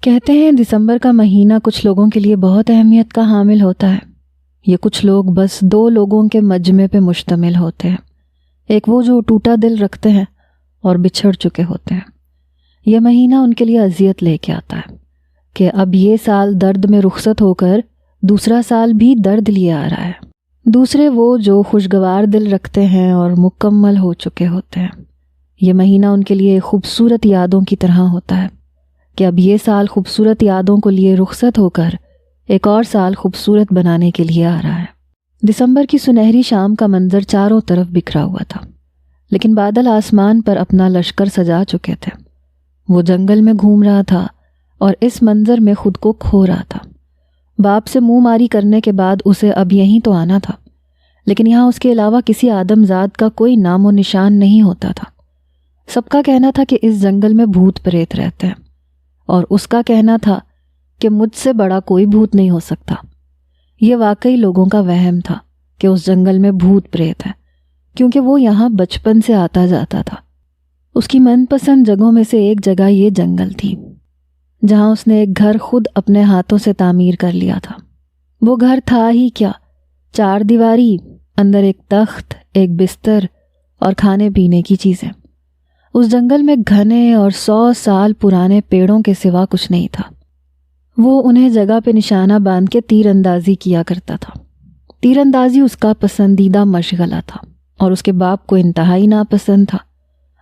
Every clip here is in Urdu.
کہتے ہیں دسمبر کا مہینہ کچھ لوگوں کے لیے بہت اہمیت کا حامل ہوتا ہے۔ یہ کچھ لوگ بس 2 لوگوں کے مجمع پہ مشتمل ہوتے ہیں، ایک وہ جو ٹوٹا دل رکھتے ہیں اور بچھڑ چکے ہوتے ہیں۔ یہ مہینہ ان کے لیے اذیت لے کے آتا ہے کہ اب یہ سال درد میں رخصت ہو کر دوسرا سال بھی درد لیے آ رہا ہے۔ دوسرے وہ جو خوشگوار دل رکھتے ہیں اور مکمل ہو چکے ہوتے ہیں۔ یہ مہینہ ان کے لیے خوبصورت یادوں کی طرح ہوتا ہے کہ اب یہ سال خوبصورت یادوں کو لیے رخصت ہو کر ایک اور سال خوبصورت بنانے کے لیے آ رہا ہے۔ دسمبر کی سنہری شام کا منظر چاروں طرف بکھرا ہوا تھا، لیکن بادل آسمان پر اپنا لشکر سجا چکے تھے۔ وہ جنگل میں گھوم رہا تھا اور اس منظر میں خود کو کھو رہا تھا۔ باپ سے منہ ماری کرنے کے بعد اسے اب یہیں تو آنا تھا، لیکن یہاں اس کے علاوہ کسی آدم ذات کا کوئی نام و نشان نہیں ہوتا تھا۔ سب کا کہنا تھا کہ اس جنگل میں بھوت پریت رہتے ہیں، اور اس کا کہنا تھا کہ مجھ سے بڑا کوئی بھوت نہیں ہو سکتا۔ یہ واقعی لوگوں کا وہم تھا کہ اس جنگل میں بھوت پریت ہے، کیونکہ وہ یہاں بچپن سے آتا جاتا تھا۔ اس کی من پسند جگہوں میں سے ایک جگہ یہ جنگل تھی، جہاں اس نے ایک گھر خود اپنے ہاتھوں سے تعمیر کر لیا تھا۔ وہ گھر تھا ہی کیا، 4 دیواری، اندر ایک تخت، ایک بستر اور کھانے پینے کی چیزیں۔ اس جنگل میں گھنے اور 100 سال پرانے پیڑوں کے سوا کچھ نہیں تھا۔ وہ انہیں جگہ پہ نشانہ باندھ کے تیر اندازی کیا کرتا تھا۔ تیر اندازی اس کا پسندیدہ مشغلہ تھا اور اس کے باپ کو انتہائی ناپسند تھا۔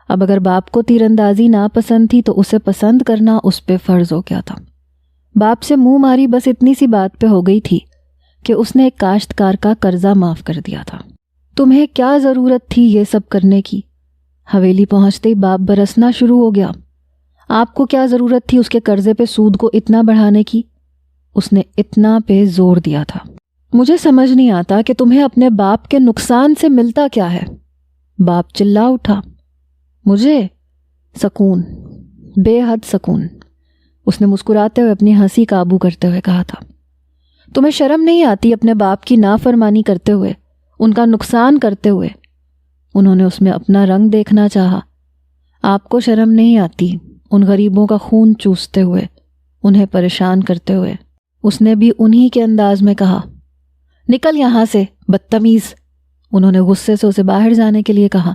اب اگر باپ کو تیر اندازی ناپسند تھی تو اسے پسند کرنا اس پہ فرض ہو گیا تھا۔ باپ سے منہ ماری بس اتنی سی بات پہ ہو گئی تھی کہ اس نے ایک کاشتکار کا قرضہ معاف کر دیا تھا۔ تمہیں کیا ضرورت تھی یہ سب کرنے کی؟ حویلی پہنچتے ہی باپ برسنا شروع ہو گیا۔ آپ کو کیا ضرورت تھی اس کے قرضے پہ سود کو اتنا بڑھانے کی؟ اس نے اتنا پہ زور دیا تھا۔ مجھے سمجھ نہیں آتا کہ تمہیں اپنے باپ کے نقصان سے ملتا کیا ہے؟ باپ چلا اٹھا۔ مجھے سکون، بے حد سکون، اس نے مسکراتے ہوئے اپنی ہنسی قابو کرتے ہوئے کہا تھا۔ تمہیں شرم نہیں آتی اپنے باپ کی نافرمانی کرتے ہوئے، ان کا نقصان کرتے ہوئے؟ انہوں نے اس میں اپنا رنگ دیکھنا چاہا۔ آپ کو شرم نہیں آتی ان غریبوں کا خون چوستے ہوئے، انہیں پریشان کرتے ہوئے؟ اس نے بھی انہی کے انداز میں کہا۔ نکل یہاں سے بدتمیز، انہوں نے غصے سے اسے باہر جانے کے لیے کہا۔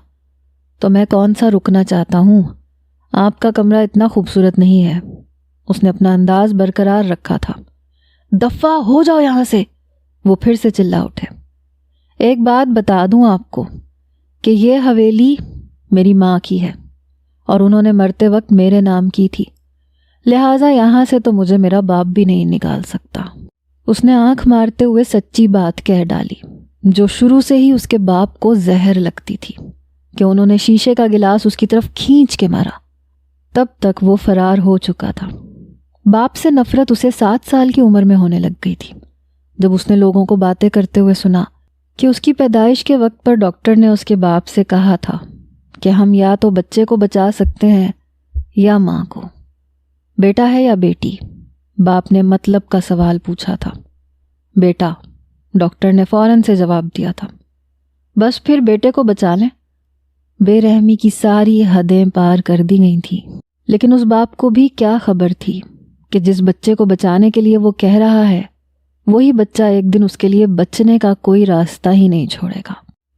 تو میں کون سا رکنا چاہتا ہوں؟ آپ کا کمرہ اتنا خوبصورت نہیں ہے۔ اس نے اپنا انداز برقرار رکھا تھا۔ دفع ہو جاؤ یہاں سے، وہ پھر سے چلا اٹھے۔ ایک بات بتا دوں آپ کو کہ یہ حویلی میری ماں کی ہے اور انہوں نے مرتے وقت میرے نام کی تھی، لہٰذا یہاں سے تو مجھے میرا باپ بھی نہیں نکال سکتا۔ اس نے آنکھ مارتے ہوئے سچی بات کہہ ڈالی جو شروع سے ہی اس کے باپ کو زہر لگتی تھی کہ انہوں نے شیشے کا گلاس اس کی طرف کھینچ کے مارا۔ تب تک وہ فرار ہو چکا تھا۔ باپ سے نفرت اسے 7 سال کی عمر میں ہونے لگ گئی تھی، جب اس نے لوگوں کو باتیں کرتے ہوئے سنا کہ اس کی پیدائش کے وقت پر ڈاکٹر نے اس کے باپ سے کہا تھا کہ ہم یا تو بچے کو بچا سکتے ہیں یا ماں کو۔ بیٹا ہے یا بیٹی؟ باپ نے مطلب کا سوال پوچھا تھا۔ بیٹا، ڈاکٹر نے فوراً سے جواب دیا تھا۔ بس پھر بیٹے کو بچا لیں۔ بے رحمی کی ساری حدیں پار کر دی گئی تھیں، لیکن اس باپ کو بھی کیا خبر تھی کہ جس بچے کو بچانے کے لیے وہ کہہ رہا ہے، وہی بچہ ایک دن اس کے لیے بچنے کا کوئی راستہ ہی نہیں چھوڑے گا۔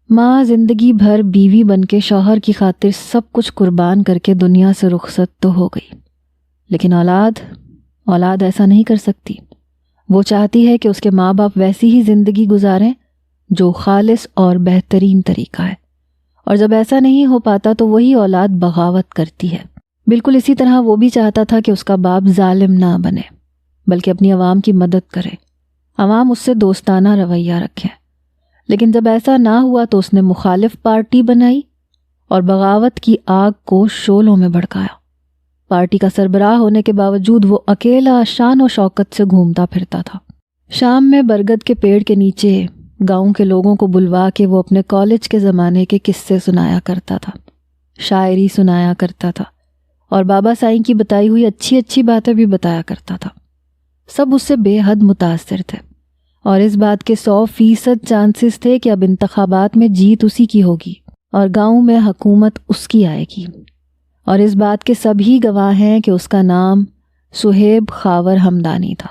ماں زندگی بھر بیوی بن کے شوہر کی خاطر سب کچھ قربان کر کے دنیا سے رخصت تو ہو گئی، لیکن اولاد ایسا نہیں کر سکتی۔ وہ چاہتی ہے کہ اس کے ماں باپ ویسی ہی زندگی گزاریں جو خالص اور بہترین طریقہ ہے، اور جب ایسا نہیں ہو پاتا تو وہی اولاد بغاوت کرتی ہے۔ بالکل اسی طرح وہ بھی چاہتا تھا کہ اس کا باپ ظالم نہ بنے، بلکہ اپنی عوام کی مدد کرے، عوام اس سے دوستانہ رویہ رکھیں۔ لیکن جب ایسا نہ ہوا تو اس نے مخالف پارٹی بنائی اور بغاوت کی آگ کو شعلوں میں بھڑکایا۔ پارٹی کا سربراہ ہونے کے باوجود وہ اکیلا شان و شوکت سے گھومتا پھرتا تھا۔ شام میں برگد کے پیڑ کے نیچے گاؤں کے لوگوں کو بلوا کے وہ اپنے کالج کے زمانے کے قصے سنایا کرتا تھا، شاعری سنایا کرتا تھا، اور بابا سائیں کی بتائی ہوئی اچھی اچھی باتیں بھی بتایا کرتا تھا۔ سب اس سے بے حد متاثر تھے، اور اس بات کے 100% چانسز تھے کہ اب انتخابات میں جیت اسی کی ہوگی اور گاؤں میں حکومت اس کی آئے گی، اور اس بات کے سبھی گواہ ہیں کہ اس کا نام سہیب خاور ہمدانی تھا،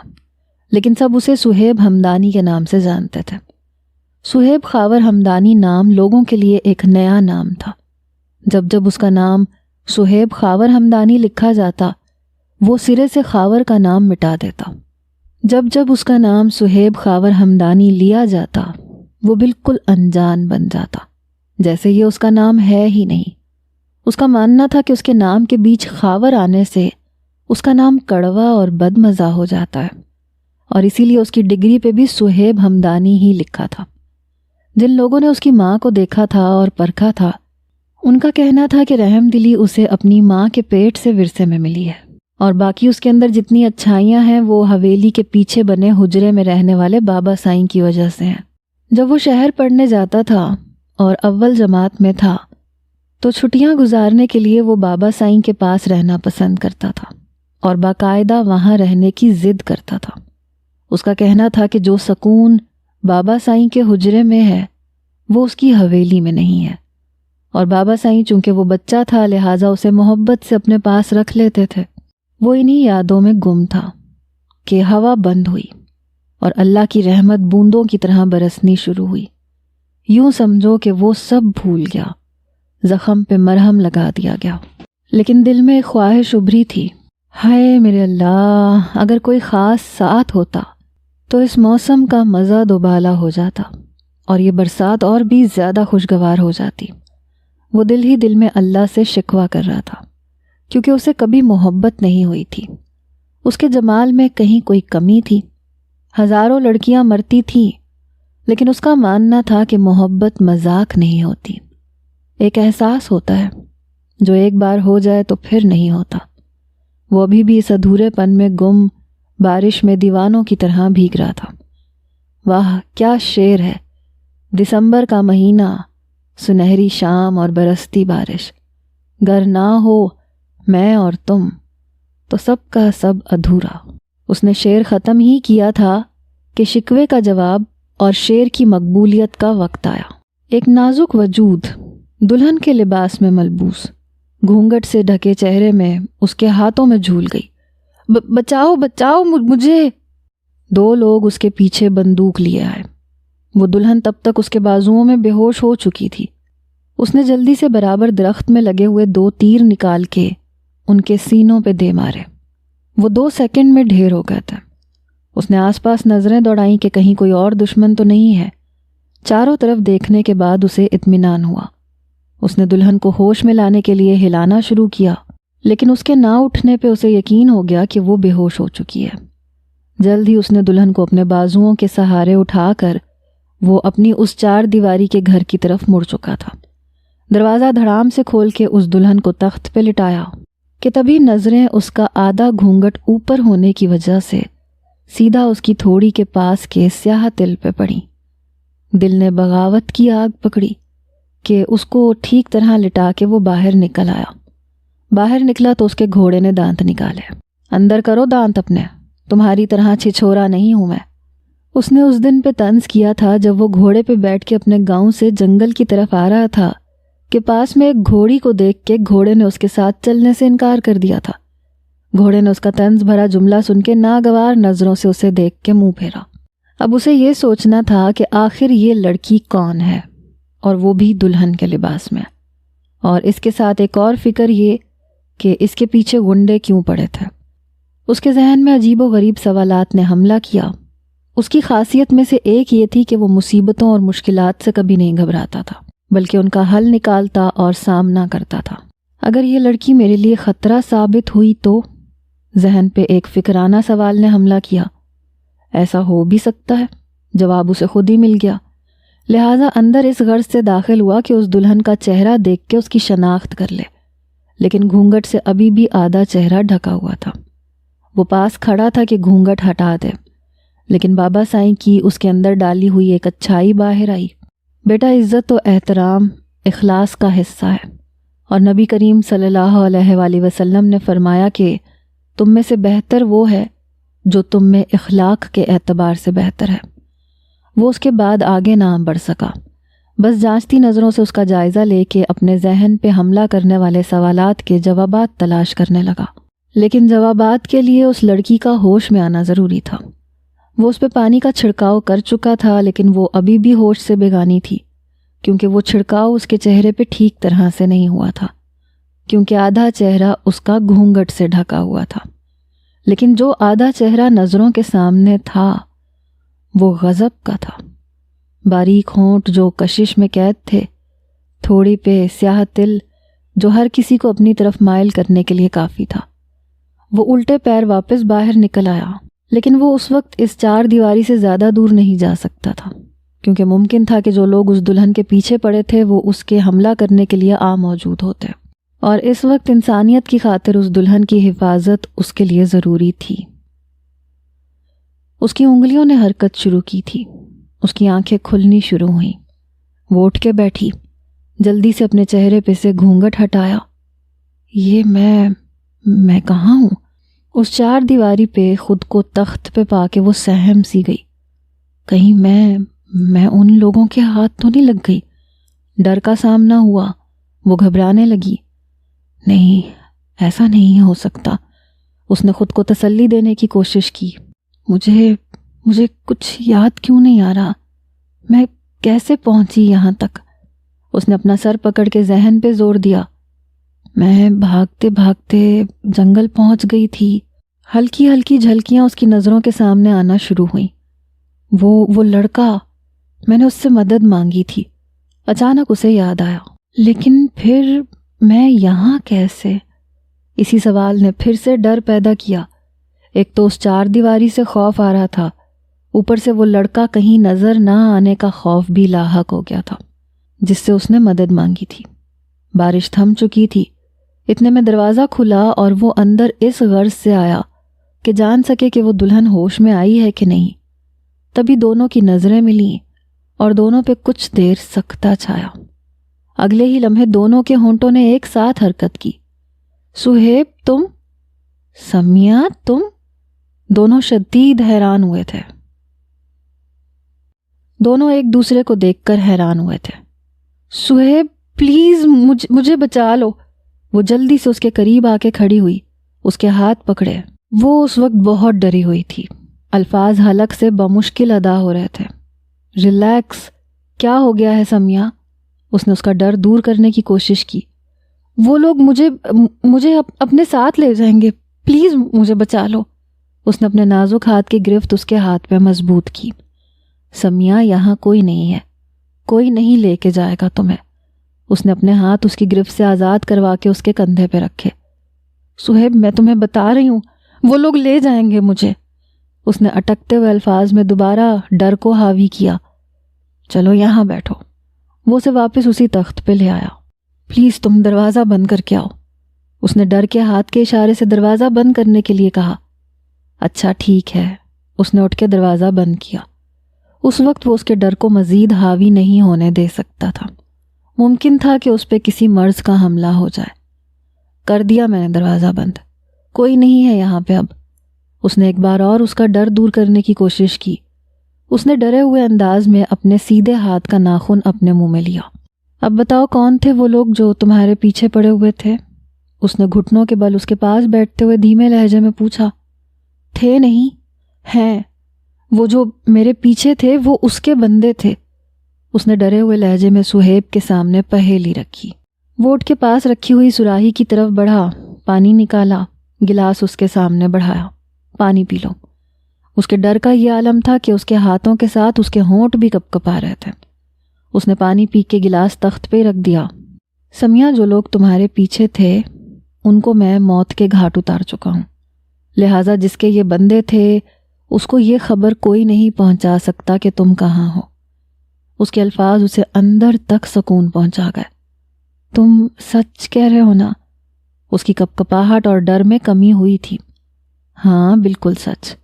لیکن سب اسے سہیب ہمدانی کے نام سے جانتے تھے۔ سہیب خاور ہمدانی نام لوگوں کے لیے ایک نیا نام تھا۔ جب جب اس کا نام سہیب خاور ہمدانی لکھا جاتا، وہ سرے سے خاور کا نام مٹا دیتا۔ جب جب اس کا نام سہیب خاور ہمدانی لیا جاتا، وہ بالکل انجان بن جاتا، جیسے یہ اس کا نام ہے ہی نہیں۔ اس کا ماننا تھا کہ اس کے نام کے بیچ خاور آنے سے اس کا نام کڑوا اور بد مزہ ہو جاتا ہے، اور اسی لیے اس کی ڈگری پہ بھی سہیب ہمدانی ہی لکھا تھا۔ جن لوگوں نے اس کی ماں کو دیکھا تھا اور پرکھا تھا، ان کا کہنا تھا کہ رحم دلی اسے اپنی ماں کے پیٹ سے ورثے میں ملی ہے، اور باقی اس کے اندر جتنی اچھائیاں ہیں وہ حویلی کے پیچھے بنے حجرے میں رہنے والے بابا سائیں کی وجہ سے ہیں۔ جب وہ شہر پڑھنے جاتا تھا اور اول جماعت میں تھا تو چھٹیاں گزارنے کے لیے وہ بابا سائیں کے پاس رہنا پسند کرتا تھا اور باقاعدہ وہاں رہنے کی ضد کرتا تھا۔ اس کا کہنا تھا کہ جو سکون بابا سائیں کے حجرے میں ہے وہ اس کی حویلی میں نہیں ہے، اور بابا سائیں چونکہ وہ بچہ تھا لہٰذا اسے محبت سے اپنے پاس رکھ لیتے تھے۔ وہ انہی یادوں میں گم تھا کہ ہوا بند ہوئی اور اللہ کی رحمت بوندوں کی طرح برسنی شروع ہوئی۔ یوں سمجھو کہ وہ سب بھول گیا، زخم پہ مرہم لگا دیا گیا، لیکن دل میں ایک خواہش ابھری تھی، ہائے میرے اللہ، اگر کوئی خاص ساتھ ہوتا تو اس موسم کا مزہ دوبالا ہو جاتا اور یہ برسات اور بھی زیادہ خوشگوار ہو جاتی۔ وہ دل ہی دل میں اللہ سے شکوہ کر رہا تھا، کیونکہ اسے کبھی محبت نہیں ہوئی تھی۔ اس کے جمال میں کہیں کوئی کمی تھی؟ ہزاروں لڑکیاں مرتی تھیں، لیکن اس کا ماننا تھا کہ محبت مذاق نہیں ہوتی، ایک احساس ہوتا ہے جو ایک بار ہو جائے تو پھر نہیں ہوتا۔ وہ ابھی بھی اس ادھورے پن میں گم بارش میں دیوانوں کی طرح بھیگ رہا تھا۔ واہ کیا شعر ہے! دسمبر کا مہینہ، سنہری شام اور برستی بارش، گر نہ ہو میں اور تم تو سب کا سب ادھورا۔ اس نے شعر ختم ہی کیا تھا کہ شکوے کا جواب اور شعر کی مقبولیت کا وقت آیا۔ ایک نازک وجود دلہن کے لباس میں ملبوس، گھونگھٹ سے ڈھکے چہرے میں اس کے ہاتھوں میں جھول گئی۔ بچاؤ بچاؤ مجھے! دو لوگ اس کے پیچھے بندوق لیے آئے۔ وہ دلہن تب تک اس کے بازوؤں میں بے ہوش ہو چکی تھی۔ اس نے جلدی سے برابر درخت میں لگے ہوئے 2 تیر نکال کے ان کے سینوں پہ دے مارے۔ وہ 2 سیکنڈ میں ڈھیر ہو گئے تھے۔ اس نے آس پاس نظریں دوڑائیں کہ کہیں کوئی اور دشمن تو نہیں ہے۔ چاروں طرف دیکھنے کے بعد اسے اطمینان ہوا۔ اس نے دلہن کو ہوش میں لانے کے لیے ہلانا شروع کیا، لیکن اس کے نہ اٹھنے پہ اسے یقین ہو گیا کہ وہ بے ہوش ہو چکی ہے۔ جلد ہی اس نے دلہن کو اپنے بازوؤں کے سہارے اٹھا کر وہ اپنی اس 4 دیواری کے گھر کی طرف مڑ چکا تھا۔ دروازہ دھڑام سے کھول کے اس دلہن کو تخت پہ لٹایا کہ تبھی نظریں اس کا آدھا گھونگھٹ اوپر ہونے کی وجہ سے سیدھا اس کی تھوڑی کے پاس کے سیاہ تل پہ پڑیں۔ دل نے بغاوت کی آگ پکڑی کہ اس کو ٹھیک طرح لٹا کے وہ باہر نکل آیا۔ باہر نکلا تو اس کے گھوڑے نے دانت نکالے۔ اندر کرو دانت اپنے، تمہاری طرح چھچھورا نہیں ہوں میں۔ اس نے اس دن پہ طنز کیا تھا جب وہ گھوڑے پہ بیٹھ کے اپنے گاؤں سے جنگل کی طرف آ رہا تھا کہ پاس میں ایک گھوڑی کو دیکھ کے گھوڑے نے اس کے ساتھ چلنے سے انکار کر دیا تھا۔ گھوڑے نے اس کا طنز بھرا جملہ سن کے ناگوار نظروں سے اسے دیکھ کے منہ پھیرا۔ اب اسے یہ سوچنا تھا کہ آخر یہ لڑکی کون ہے، اور وہ بھی دلہن کے لباس میں، اور اس کے ساتھ ایک اور فکر یہ کہ اس کے پیچھے گنڈے کیوں پڑے تھے۔ اس کے ذہن میں عجیب و غریب سوالات نے حملہ کیا۔ اس کی خاصیت میں سے ایک یہ تھی کہ وہ مصیبتوں اور مشکلات سے کبھی نہیں گھبراتا تھا، بلکہ ان کا حل نکالتا اور سامنا کرتا تھا۔ اگر یہ لڑکی میرے لیے خطرہ ثابت ہوئی تو؟ ذہن پہ ایک فکرانہ سوال نے حملہ کیا۔ ایسا ہو بھی سکتا ہے، جواب اسے خود ہی مل گیا۔ لہٰذا اندر اس غرض سے داخل ہوا کہ اس دلہن کا چہرہ دیکھ کے اس کی شناخت کر لے، لیکن گھونگھٹ سے ابھی بھی آدھا چہرہ ڈھکا ہوا تھا۔ وہ پاس کھڑا تھا کہ گھونگھٹ ہٹا دے، لیکن بابا سائیں کی اس کے اندر ڈالی ہوئی ایک اچھائی باہر آئی۔ بیٹا، عزت و احترام اخلاص کا حصہ ہے، اور نبی کریم صلی اللہ علیہ وآلہ وسلم نے فرمایا کہ تم میں سے بہتر وہ ہے جو تم میں اخلاق کے اعتبار سے بہتر ہے۔ وہ اس کے بعد آگے نہ بڑھ سکا، بس جانچتی نظروں سے اس کا جائزہ لے کے اپنے ذہن پہ حملہ کرنے والے سوالات کے جوابات تلاش کرنے لگا۔ لیکن جوابات کے لیے اس لڑکی کا ہوش میں آنا ضروری تھا۔ وہ اس پہ پانی کا چھڑکاؤ کر چکا تھا، لیکن وہ ابھی بھی ہوش سے بیگانی تھی، کیونکہ وہ چھڑکاؤ اس کے چہرے پہ ٹھیک طرح سے نہیں ہوا تھا، کیونکہ آدھا چہرہ اس کا گھونگھٹ سے ڈھکا ہوا تھا۔ لیکن جو آدھا چہرہ نظروں کے سامنے تھا وہ غضب کا تھا۔ باریک ہونٹ جو کشش میں قید تھے، تھوڑی پہ سیاہ تل جو ہر کسی کو اپنی طرف مائل کرنے کے لیے کافی تھا۔ وہ الٹے پیر واپس باہر نکل آیا، لیکن وہ اس وقت اس چار دیواری سے زیادہ دور نہیں جا سکتا تھا، کیونکہ ممکن تھا کہ جو لوگ اس دلہن کے پیچھے پڑے تھے وہ اس کے حملہ کرنے کے لیے موجود ہوتے، اور اس وقت انسانیت کی خاطر اس دلہن کی حفاظت اس کے لیے ضروری تھی۔ اس کی انگلیوں نے حرکت شروع کی تھی، اس کی آنکھیں کھلنی شروع ہوئیں۔ وہ اٹھ کے بیٹھی، جلدی سے اپنے چہرے پہ سے گھونگھٹ ہٹایا۔ یہ میں کہاں ہوں؟ اس چار دیواری پہ خود کو تخت پہ پا کے وہ سہم سی گئی۔ کہیں میں ان لوگوں کے ہاتھ تو نہیں لگ گئی؟ ڈر کا سامنا ہوا، وہ گھبرانے لگی۔ نہیں، ایسا نہیں ہو سکتا۔ اس نے خود کو تسلی دینے کی کوشش کی۔ مجھے کچھ یاد کیوں نہیں آ رہا؟ میں کیسے پہنچی یہاں تک؟ اس نے اپنا سر پکڑ کے ذہن پہ زور دیا۔ میں بھاگتے بھاگتے جنگل پہنچ گئی تھی۔ ہلکی ہلکی جھلکیاں اس کی نظروں کے سامنے آنا شروع ہوئیں۔ وہ لڑکا، میں نے اس سے مدد مانگی تھی۔ اچانک اسے یاد آیا، لیکن پھر میں یہاں کیسے؟ اسی سوال نے پھر سے ڈر پیدا کیا۔ ایک تو اس چار دیواری سے خوف آ رہا تھا، اوپر سے وہ لڑکا کہیں نظر نہ آنے کا خوف بھی لاحق ہو گیا تھا جس سے اس نے مدد مانگی تھی۔ بارش تھم چکی تھی، اتنے میں دروازہ کھلا اور وہ اندر اس غرض سے آیا کہ جان سکے کہ وہ دلہن ہوش میں آئی ہے کہ نہیں۔ تبھی دونوں کی نظریں ملیں اور دونوں پہ کچھ دیر سکتہ چھایا۔ اگلے ہی لمحے دونوں کے ہونٹوں نے ایک ساتھ حرکت کی۔ سہیب تم؟ سمیہ تم؟ دونوں شدید حیران ہوئے تھے۔ دونوں ایک دوسرے کو دیکھ کر حیران ہوئے تھے۔ سہیب پلیز مجھے بچا لو۔ وہ جلدی سے اس کے قریب آ کے کھڑی ہوئی، اس کے ہاتھ پکڑے۔ وہ اس وقت بہت ڈری ہوئی تھی، الفاظ حلق سے بمشکل ادا ہو رہے تھے۔ ریلیکس، کیا ہو گیا ہے سمیہ؟ اس نے اس کا ڈر دور کرنے کی کوشش کی۔ وہ لوگ مجھے اپنے ساتھ لے جائیں گے، پلیز مجھے بچا لو۔ اس نے اپنے نازک ہاتھ کی گرفت اس کے ہاتھ پہ مضبوط کی۔ سمیہ یہاں کوئی نہیں ہے، کوئی نہیں لے کے جائے گا تمہیں۔ اس نے اپنے ہاتھ اس کی گرفت سے آزاد کروا کے اس کے کندھے پہ رکھے۔ سہیب میں تمہیں بتا رہی ہوں، وہ لوگ لے جائیں گے مجھے۔ اس نے اٹکتے ہوئے الفاظ میں دوبارہ ڈر کو حاوی کیا۔ چلو یہاں بیٹھو۔ وہ اسے واپس اسی تخت پہ لے آیا۔ پلیز تم دروازہ بند کر کے آؤ۔ اس نے ڈر کے ہاتھ کے اشارے سے دروازہ بند کرنے کے لیے کہا۔ اچھا ٹھیک ہے۔ اس نے اٹھ کے دروازہ بند کیا۔ اس وقت وہ اس کے ڈر کو مزید حاوی نہیں ہونے دے سکتا تھا۔ ممکن تھا کہ اس پہ کسی مرض کا حملہ ہو جائے۔ کر دیا میں نے دروازہ بند، کوئی نہیں ہے یہاں پہ اب۔ اس نے ایک بار اور اس کا ڈر دور کرنے کی کوشش کی۔ اس نے ڈرے ہوئے انداز میں اپنے سیدھے ہاتھ کا ناخن اپنے منہ میں لیا۔ اب بتاؤ کون تھے وہ لوگ جو تمہارے پیچھے پڑے ہوئے تھے؟ اس نے گھٹنوں کے بل اس کے پاس بیٹھتے ہوئے دھیمے لہجے میں پوچھا۔ تھے نہیں، ہیں۔ وہ جو میرے پیچھے تھے وہ اس کے بندے تھے۔ اس نے ڈرے ہوئے لہجے میں سہیب کے سامنے پہیلی رکھی۔ وہ اٹھ کے پاس رکھی ہوئی سراہی کی طرف بڑھا، پانی نکالا، گلاس اس کے سامنے بڑھایا۔ پانی پی لو۔ اس کے ڈر کا یہ عالم تھا کہ اس کے ہاتھوں کے ساتھ اس کے ہونٹ بھی کپ کپا رہے تھے۔ اس نے پانی پی کے گلاس تخت پہ رکھ دیا۔ سمیہ جو لوگ تمہارے پیچھے تھے ان کو میں موت کے گھاٹ اتار چکا ہوں، لہٰذا جس کے یہ بندے تھے اس کو یہ خبر کوئی نہیں پہنچا سکتا کہ تم کہاں ہو۔ اس کے الفاظ اسے اندر تک سکون پہنچا گئے۔ تم سچ کہہ رہے ہو نا؟ اس کی کپ کپاہٹ اور ڈر میں کمی ہوئی تھی۔ ہاں بالکل سچ،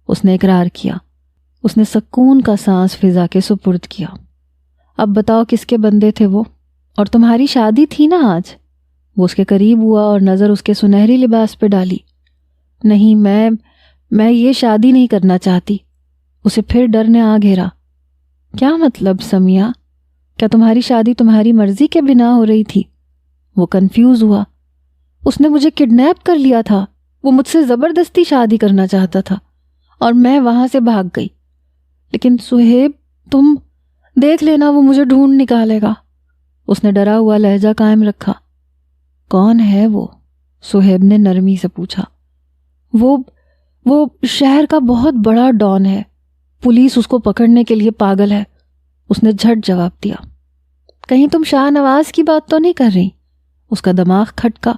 اس نے اقرار کیا۔ اس نے سکون کا سانس فضا کے سپرد کیا۔ اب بتاؤ کس کے بندے تھے وہ؟ اور تمہاری شادی تھی نا آج؟ وہ اس کے قریب ہوا اور نظر اس کے سنہری لباس پہ ڈالی۔ نہیں، میں یہ شادی نہیں کرنا چاہتی۔ اسے پھر ڈر نے آ گھیرا۔ کیا مطلب سمیہ؟ کیا تمہاری شادی تمہاری مرضی کے بنا ہو رہی تھی؟ وہ کنفیوز ہوا۔ اس نے مجھے کڈنیپ کر لیا تھا۔ وہ مجھ سے زبردستی شادی کرنا چاہتا تھا اور میں وہاں سے بھاگ گئی. لیکن سہیب تم دیکھ لینا، وہ مجھے ڈھونڈ نکالے گا. اس نے ڈرا ہوا لہجہ قائم رکھا. کون ہے وہ؟ سہیب نے نرمی سے پوچھا. وہ شہر کا بہت بڑا ڈان ہے، پولیس اس کو پکڑنے کے لیے پاگل ہے. اس نے جھٹ جواب دیا. کہیں تم شاہ نواز کی بات تو نہیں کر رہی؟ اس کا دماغ کھٹکا.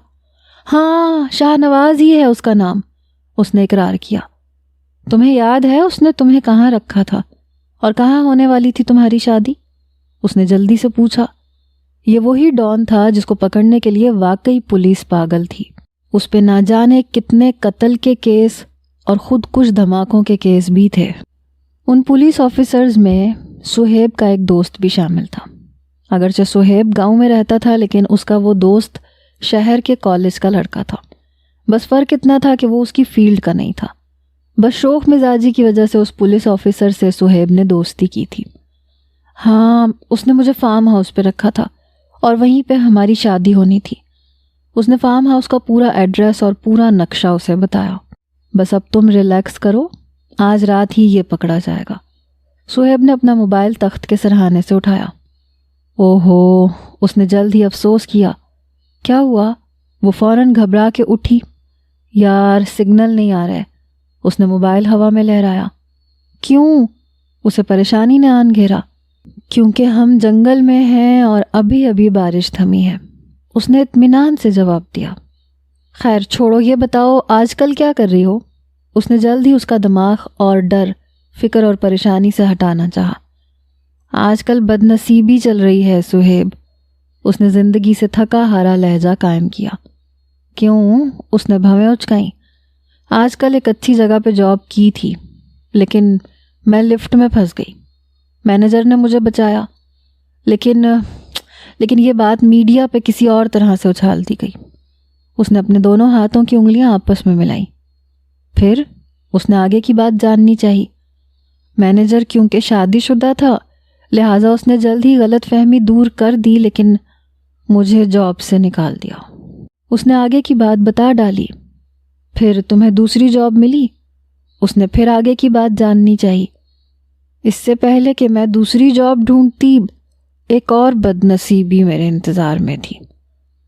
ہاں، شاہ نواز ہی ہے اس کا نام، اس نے اقرار کیا. تمہیں یاد ہے اس نے تمہیں کہاں رکھا تھا اور کہاں ہونے والی تھی تمہاری شادی؟ اس نے جلدی سے پوچھا. یہ وہی ڈان تھا جس کو پکڑنے کے لیے واقعی پولیس پاگل تھی. اس پہ نہ جانے کتنے قتل کے کیس اور خود کش دھماکوں کے کیس بھی تھے. ان پولیس آفیسرز میں سہیب کا ایک دوست بھی شامل تھا. اگرچہ سہیب گاؤں میں رہتا تھا لیکن اس کا وہ دوست شہر کے کالج کا لڑکا تھا. بس فرق اتنا تھا کہ وہ اس کی فیلڈ کا نہیں تھا. بس شوخ مزاجی کی وجہ سے اس پولیس آفیسر سے سہیب نے دوستی کی تھی. ہاں، اس نے مجھے فارم ہاؤس پہ رکھا تھا اور وہیں پہ ہماری شادی ہونی تھی. اس نے فارم ہاؤس کا پورا ایڈریس اور پورا نقشہ اسے بتایا. بس اب تم ریلیکس کرو، آج رات ہی یہ پکڑا جائے گا. سہیب نے اپنا موبائل تخت کے سرہانے سے اٹھایا. اوہو، اس نے جلد ہی افسوس کیا. کیا ہوا؟ وہ فوراً گھبرا کے اٹھی. یار، سگنل نہیں آ رہا ہے. اس نے موبائل ہوا میں لہرایا. کیوں؟ اسے پریشانی نے آن گھیرا. کیونکہ ہم جنگل میں ہیں اور ابھی ابھی بارش تھمی ہے، اس نے اطمینان سے جواب دیا. خیر چھوڑو، یہ بتاؤ آج کل کیا کر رہی ہو؟ اس نے جلد ہی اس کا دماغ اور ڈر، فکر اور پریشانی سے ہٹانا چاہا. آج کل بدنصیبی چل رہی ہے سہیب. اس نے زندگی سے تھکا ہارا لہجہ قائم کیا. کیوں؟ اس نے بھویں اچکائیں. آج کل ایک اچھی جگہ پہ جاب کی تھی لیکن میں لفٹ میں پھنس گئی. مینیجر نے مجھے بچایا لیکن یہ بات میڈیا پہ کسی اور طرح سے اچھال دی گئی. اس نے اپنے دونوں ہاتھوں کی انگلیاں آپس میں ملائیں. پھر اس نے آگے کی بات جاننی چاہی. مینیجر کیونکہ شادی شدہ تھا لہٰذا اس نے جلد ہی غلط فہمی دور کر دی لیکن مجھے جاب سے نکال دیا. اس نے آگے کی بات بتا ڈالی. پھر تمہیں دوسری جاب ملی؟ اس نے پھر آگے کی بات جاننی چاہی. اس سے پہلے کہ میں دوسری جاب ڈھونڈتی ایک اور بدنصیبی میرے انتظار میں تھی.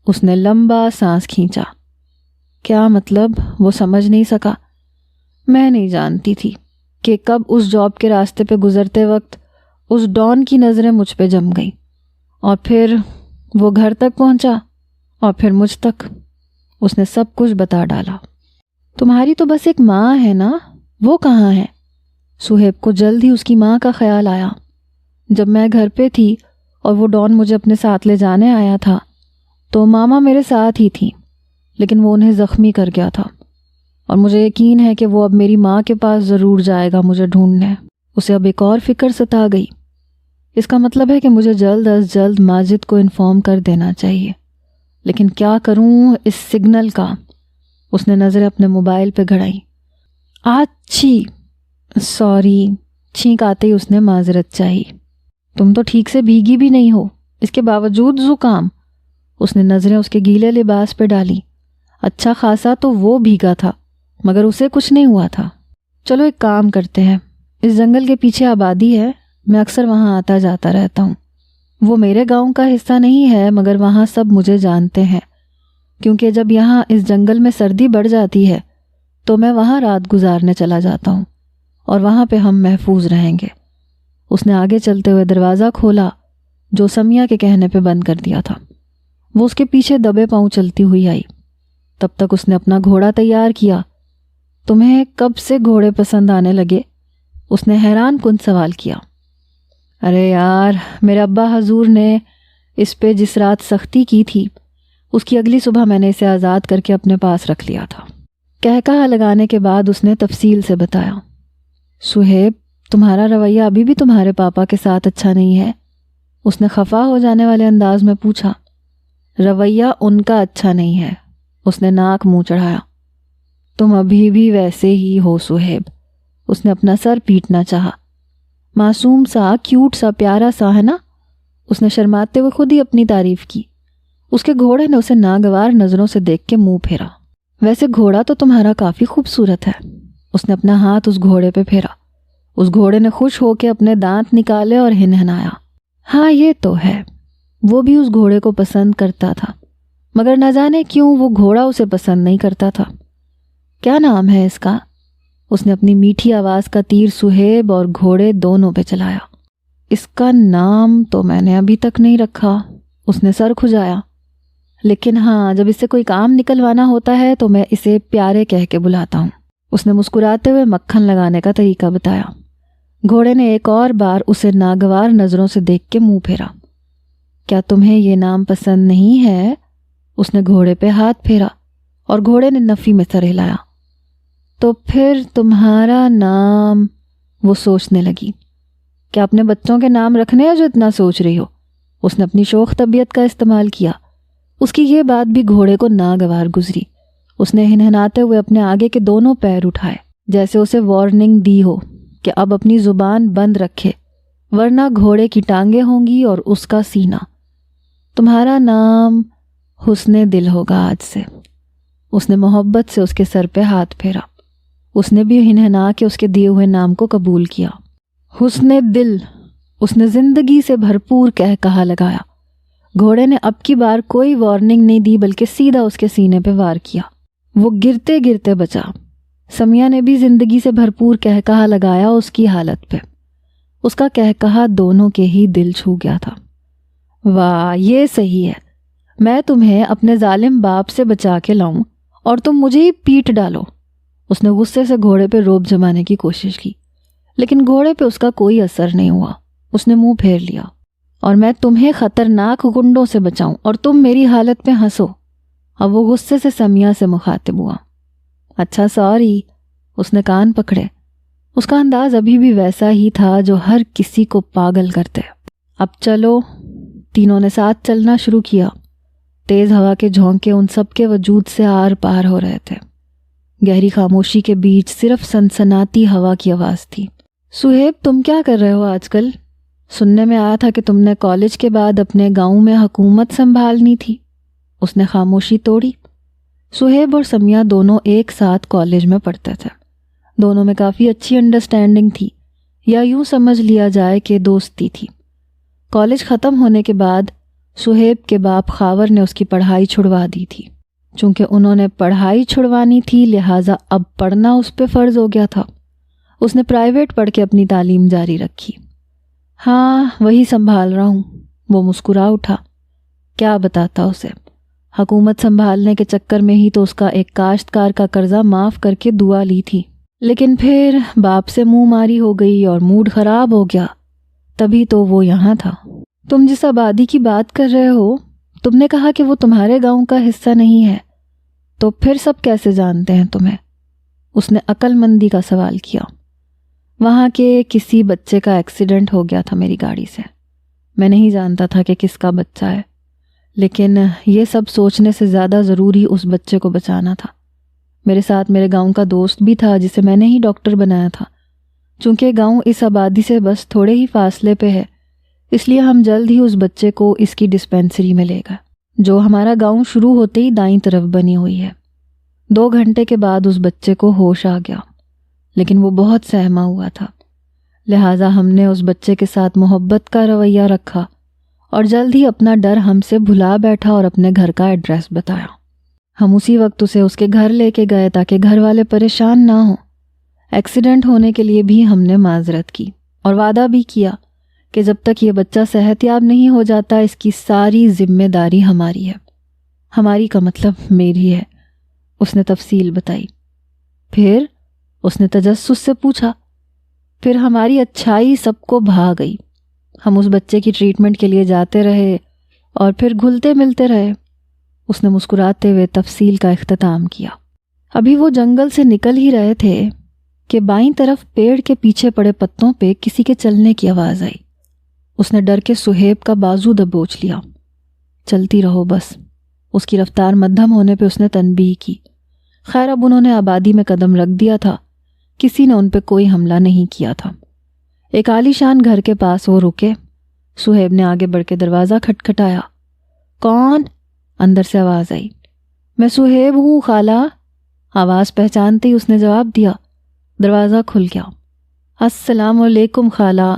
اس نے لمبا سانس کھینچا. کیا مطلب؟ وہ سمجھ نہیں سکا. میں نہیں جانتی تھی کہ کب اس جاب کے راستے پہ گزرتے وقت اس ڈان کی نظریں مجھ پہ جم گئیں اور پھر وہ گھر تک پہنچا اور پھر مجھ تک. اس نے سب کچھ بتا ڈالا. تمہاری تو بس ایک ماں ہے نا، وہ کہاں ہے؟ سہیب کو جلد ہی اس کی ماں کا خیال آیا. جب میں گھر پہ تھی اور وہ ڈان مجھے اپنے ساتھ لے جانے آیا تھا تو ماما میرے ساتھ ہی تھی لیکن وہ انہیں زخمی کر گیا تھا اور مجھے یقین ہے کہ وہ اب میری ماں کے پاس ضرور جائے گا مجھے ڈھونڈنے. اسے اب ایک اور فکر ستا گئی. اس کا مطلب ہے کہ مجھے جلد از جلد ماجد کو انفارم کر دینا چاہیے. لیکن کیا کروں اس سگنل کا؟ اس نے نظریں اپنے موبائل پہ گھڑائیں. آچھی، سوری. چھینک آتے ہی اس نے معذرت چاہی. تم تو ٹھیک سے بھیگی بھی نہیں ہو، اس کے باوجود زکام. اس نے نظریں اس کے گیلے لباس پہ ڈالی. اچھا خاصا تو وہ بھیگا تھا مگر اسے کچھ نہیں ہوا تھا. چلو ایک کام کرتے ہیں، اس جنگل کے پیچھے آبادی ہے، میں اکثر وہاں آتا جاتا رہتا ہوں. وہ میرے گاؤں کا حصہ نہیں ہے مگر وہاں سب مجھے جانتے ہیں کیونکہ جب یہاں اس جنگل میں سردی بڑھ جاتی ہے تو میں وہاں رات گزارنے چلا جاتا ہوں اور وہاں پہ ہم محفوظ رہیں گے. اس نے آگے چلتے ہوئے دروازہ کھولا جو سمیہ کے کہنے پہ بند کر دیا تھا. وہ اس کے پیچھے دبے پاؤں چلتی ہوئی آئی. تب تک اس نے اپنا گھوڑا تیار کیا. تمہیں کب سے گھوڑے پسند آنے لگے؟ اس نے حیران کن سوال کیا. ارے یار، میرے ابا حضور نے اس پہ جس رات سختی کی تھی اس کی اگلی صبح میں نے اسے آزاد کر کے اپنے پاس رکھ لیا تھا. کہا لگانے کے بعد اس نے تفصیل سے بتایا. سہیب، تمہارا رویہ ابھی بھی تمہارے پاپا کے ساتھ اچھا نہیں ہے؟ اس نے خفا ہو جانے والے انداز میں پوچھا. رویہ ان کا اچھا نہیں ہے. اس نے ناک منہ چڑھایا. تم ابھی بھی ویسے ہی ہو سہیب. اس نے اپنا سر پیٹنا چاہا. معصوم سا، کیوٹ سا، پیارا سا ہے نا؟ اس نے شرماتے ہوئے خود ہی اپنی تعریف کی. اس کے گھوڑے نے اسے ناگوار نظروں سے دیکھ کے منہ پھیرا. ویسے گھوڑا تو تمہارا کافی خوبصورت ہے۔ اس نے اپنا ہاتھ اس گھوڑے پہ پھیرا۔ اس گھوڑے نے خوش ہو کے اپنے دانت نکالے اور ہنہنایا۔ ہاں یہ تو ہے، وہ بھی اس گھوڑے کو پسند کرتا تھا، مگر نہ جانے کیوں وہ گھوڑا اسے پسند نہیں کرتا تھا۔ کیا نام ہے اس کا؟ اس نے اپنی میٹھی آواز کا تیر صہیب اور گھوڑے دونوں پہ چلایا۔ اس کا نام تو میں نے ابھی تک نہیں رکھا، اس نے سر کھجایا، لیکن ہاں جب اس سے کوئی کام نکلوانا ہوتا ہے تو میں اسے پیارے کہہ کے بلاتا ہوں۔ اس نے مسکراتے ہوئے مکھن لگانے کا طریقہ بتایا۔ گھوڑے نے ایک اور بار اسے ناگوار نظروں سے دیکھ کے منہ پھیرا۔ کیا تمہیں یہ نام پسند نہیں ہے؟ اس نے گھوڑے پہ ہاتھ پھیرا اور گھوڑے نے نفی میں سر ہلایا۔ تو پھر تمہارا نام، وہ سوچنے لگی۔ کیا اپنے بچوں کے نام رکھنے ہیں جو اتنا سوچ رہی ہو؟ اس نے اپنی شوخ طبیعت کا استعمال کیا۔ اس کی یہ بات بھی گھوڑے کو ناگوار گزری۔ اس نے ہنہناتے ہوئے اپنے آگے کے دونوں پیر اٹھائے، جیسے اسے وارننگ دی ہو کہ اب اپنی زبان بند رکھے ورنہ گھوڑے کی ٹانگیں ہوں گی اور اس کا سینہ۔ تمہارا نام حسن دل ہوگا آج سے۔ اس نے محبت سے اس کے سر پہ ہاتھ پھیرا۔ اس نے بھی ہنہنا کے اس کے دیے ہوئے نام کو قبول کیا۔ حسن دل، اس نے زندگی سے بھرپور کہا لگایا۔ گھوڑے نے اب کی بار کوئی وارننگ نہیں دی بلکہ سیدھا اس کے سینے پہ وار کیا۔ وہ گرتے گرتے بچا۔ سمیہ نے بھی زندگی سے بھرپور کہا لگایا اس کی حالت پہ۔ اس کا کہا دونوں کے ہی دل چھو گیا تھا۔ واہ، یہ صحیح ہے، میں تمہیں اپنے ظالم باپ سے بچا کے لاؤں اور تم مجھے ہی پیٹ ڈالو۔ اس نے غصے سے گھوڑے پہ روب جمانے کی کوشش کی، لیکن گھوڑے پہ اس کا کوئی اثر نہیں ہوا۔ اس نے منہ پھیر لیا۔ اور میں تمہیں خطرناک گنڈوں سے بچاؤں اور تم میری حالت پہ ہنسو۔ اب وہ غصے سے سمیہ سے مخاطب ہوا۔ اچھا سوری، اس نے کان پکڑے۔ اس کا انداز ابھی بھی ویسا ہی تھا جو ہر کسی کو پاگل کرتے۔ اب چلو۔ تینوں نے ساتھ چلنا شروع کیا۔ تیز ہوا کے جھونکے ان سب کے وجود سے آر پار ہو رہے تھے۔ گہری خاموشی کے بیچ صرف سنسناتی ہوا کی آواز تھی۔ صہیب، تم کیا کر رہے ہو آج کل؟ سننے میں آیا تھا کہ تم نے کالج کے بعد اپنے گاؤں میں حکومت سنبھالنی تھی۔ اس نے خاموشی توڑی۔ صہیب اور سمیہ دونوں ایک ساتھ کالج میں پڑھتے تھے۔ دونوں میں کافی اچھی انڈرسٹینڈنگ تھی، یا یوں سمجھ لیا جائے کہ دوستی تھی۔ کالج ختم ہونے کے بعد صہیب کے باپ خاور نے اس کی پڑھائی چھڑوا دی تھی۔ چونکہ انہوں نے پڑھائی چھڑوانی تھی لہٰذا اب پڑھنا اس پہ فرض ہو گیا تھا۔ اس نے پرائیویٹ پڑھ کے اپنی تعلیم جاری رکھی۔ ہاں وہی سنبھال رہا ہوں، وہ مسکرا اٹھا۔ کیا بتاتا اسے، حکومت سنبھالنے کے چکر میں ہی تو اس کا ایک کاشتکار کا قرضہ معاف کر کے دعا لی تھی، لیکن پھر باپ سے منہ ماری ہو گئی اور موڈ خراب ہو گیا، تبھی تو وہ یہاں تھا۔ تم جس آبادی کی بات کر رہے ہو، تم نے کہا کہ وہ تمہارے گاؤں کا حصہ نہیں ہے، تو پھر سب کیسے جانتے ہیں تمہیں؟ اس نے عقل مندی کا سوال کیا۔ وہاں کے کسی بچے کا ایکسیڈنٹ ہو گیا تھا میری گاڑی سے۔ میں نہیں جانتا تھا کہ کس کا بچہ ہے، لیکن یہ سب سوچنے سے زیادہ ضروری اس بچے کو بچانا تھا۔ میرے ساتھ میرے گاؤں کا دوست بھی تھا جسے میں نے ہی ڈاکٹر بنایا تھا۔ چونکہ گاؤں اس آبادی سے بس تھوڑے ہی فاصلے پہ ہے، اس لیے ہم جلد ہی اس بچے کو اس کی ڈسپینسری میں لے گئے، جو ہمارا گاؤں شروع ہوتے ہی دائیں طرف بنی ہوئی ہے۔ 2 گھنٹے کے بعد اس بچے کو ہوش آ گیا، لیکن وہ بہت سہما ہوا تھا، لہٰذا ہم نے اس بچے کے ساتھ محبت کا رویہ رکھا اور جلد ہی اپنا ڈر ہم سے بھلا بیٹھا اور اپنے گھر کا ایڈریس بتایا۔ ہم اسی وقت اسے اس کے گھر لے کے گئے تاکہ گھر والے پریشان نہ ہوں۔ ایکسیڈنٹ ہونے کے لیے بھی ہم نے معذرت کی اور وعدہ بھی کیا کہ جب تک یہ بچہ صحت یاب نہیں ہو جاتا اس کی ساری ذمہ داری ہماری ہے۔ ہماری کا مطلب میری ہے، اس نے تفصیل بتائی۔ پھر اس نے تجسس سے پوچھا۔ پھر ہماری اچھائی سب کو بھا گئی۔ ہم اس بچے کی ٹریٹمنٹ کے لیے جاتے رہے اور پھر گھلتے ملتے رہے۔ اس نے مسکراتے ہوئے تفصیل کا اختتام کیا۔ ابھی وہ جنگل سے نکل ہی رہے تھے کہ بائیں طرف پیڑ کے پیچھے پڑے پتوں پہ کسی کے چلنے کی آواز آئی۔ اس نے ڈر کے صہیب کا بازو دبوچ لیا۔ چلتی رہو بس۔ اس کی رفتار مدھم ہونے پہ اس نے تنبیہ کی۔ خیر اب انہوں نے آبادی میں قدم رکھ دیا تھا، کسی نے ان پہ کوئی حملہ نہیں کیا تھا۔ ایک عالی شان گھر کے پاس وہ رکے۔ صہیب نے آگے بڑھ کے دروازہ کھٹکھٹایا۔ کون؟ اندر سے آواز آئی۔ میں صہیب ہوں خالہ، آواز پہچانتے ہی اس نے جواب دیا۔ دروازہ کھل گیا۔ السلام علیکم خالہ،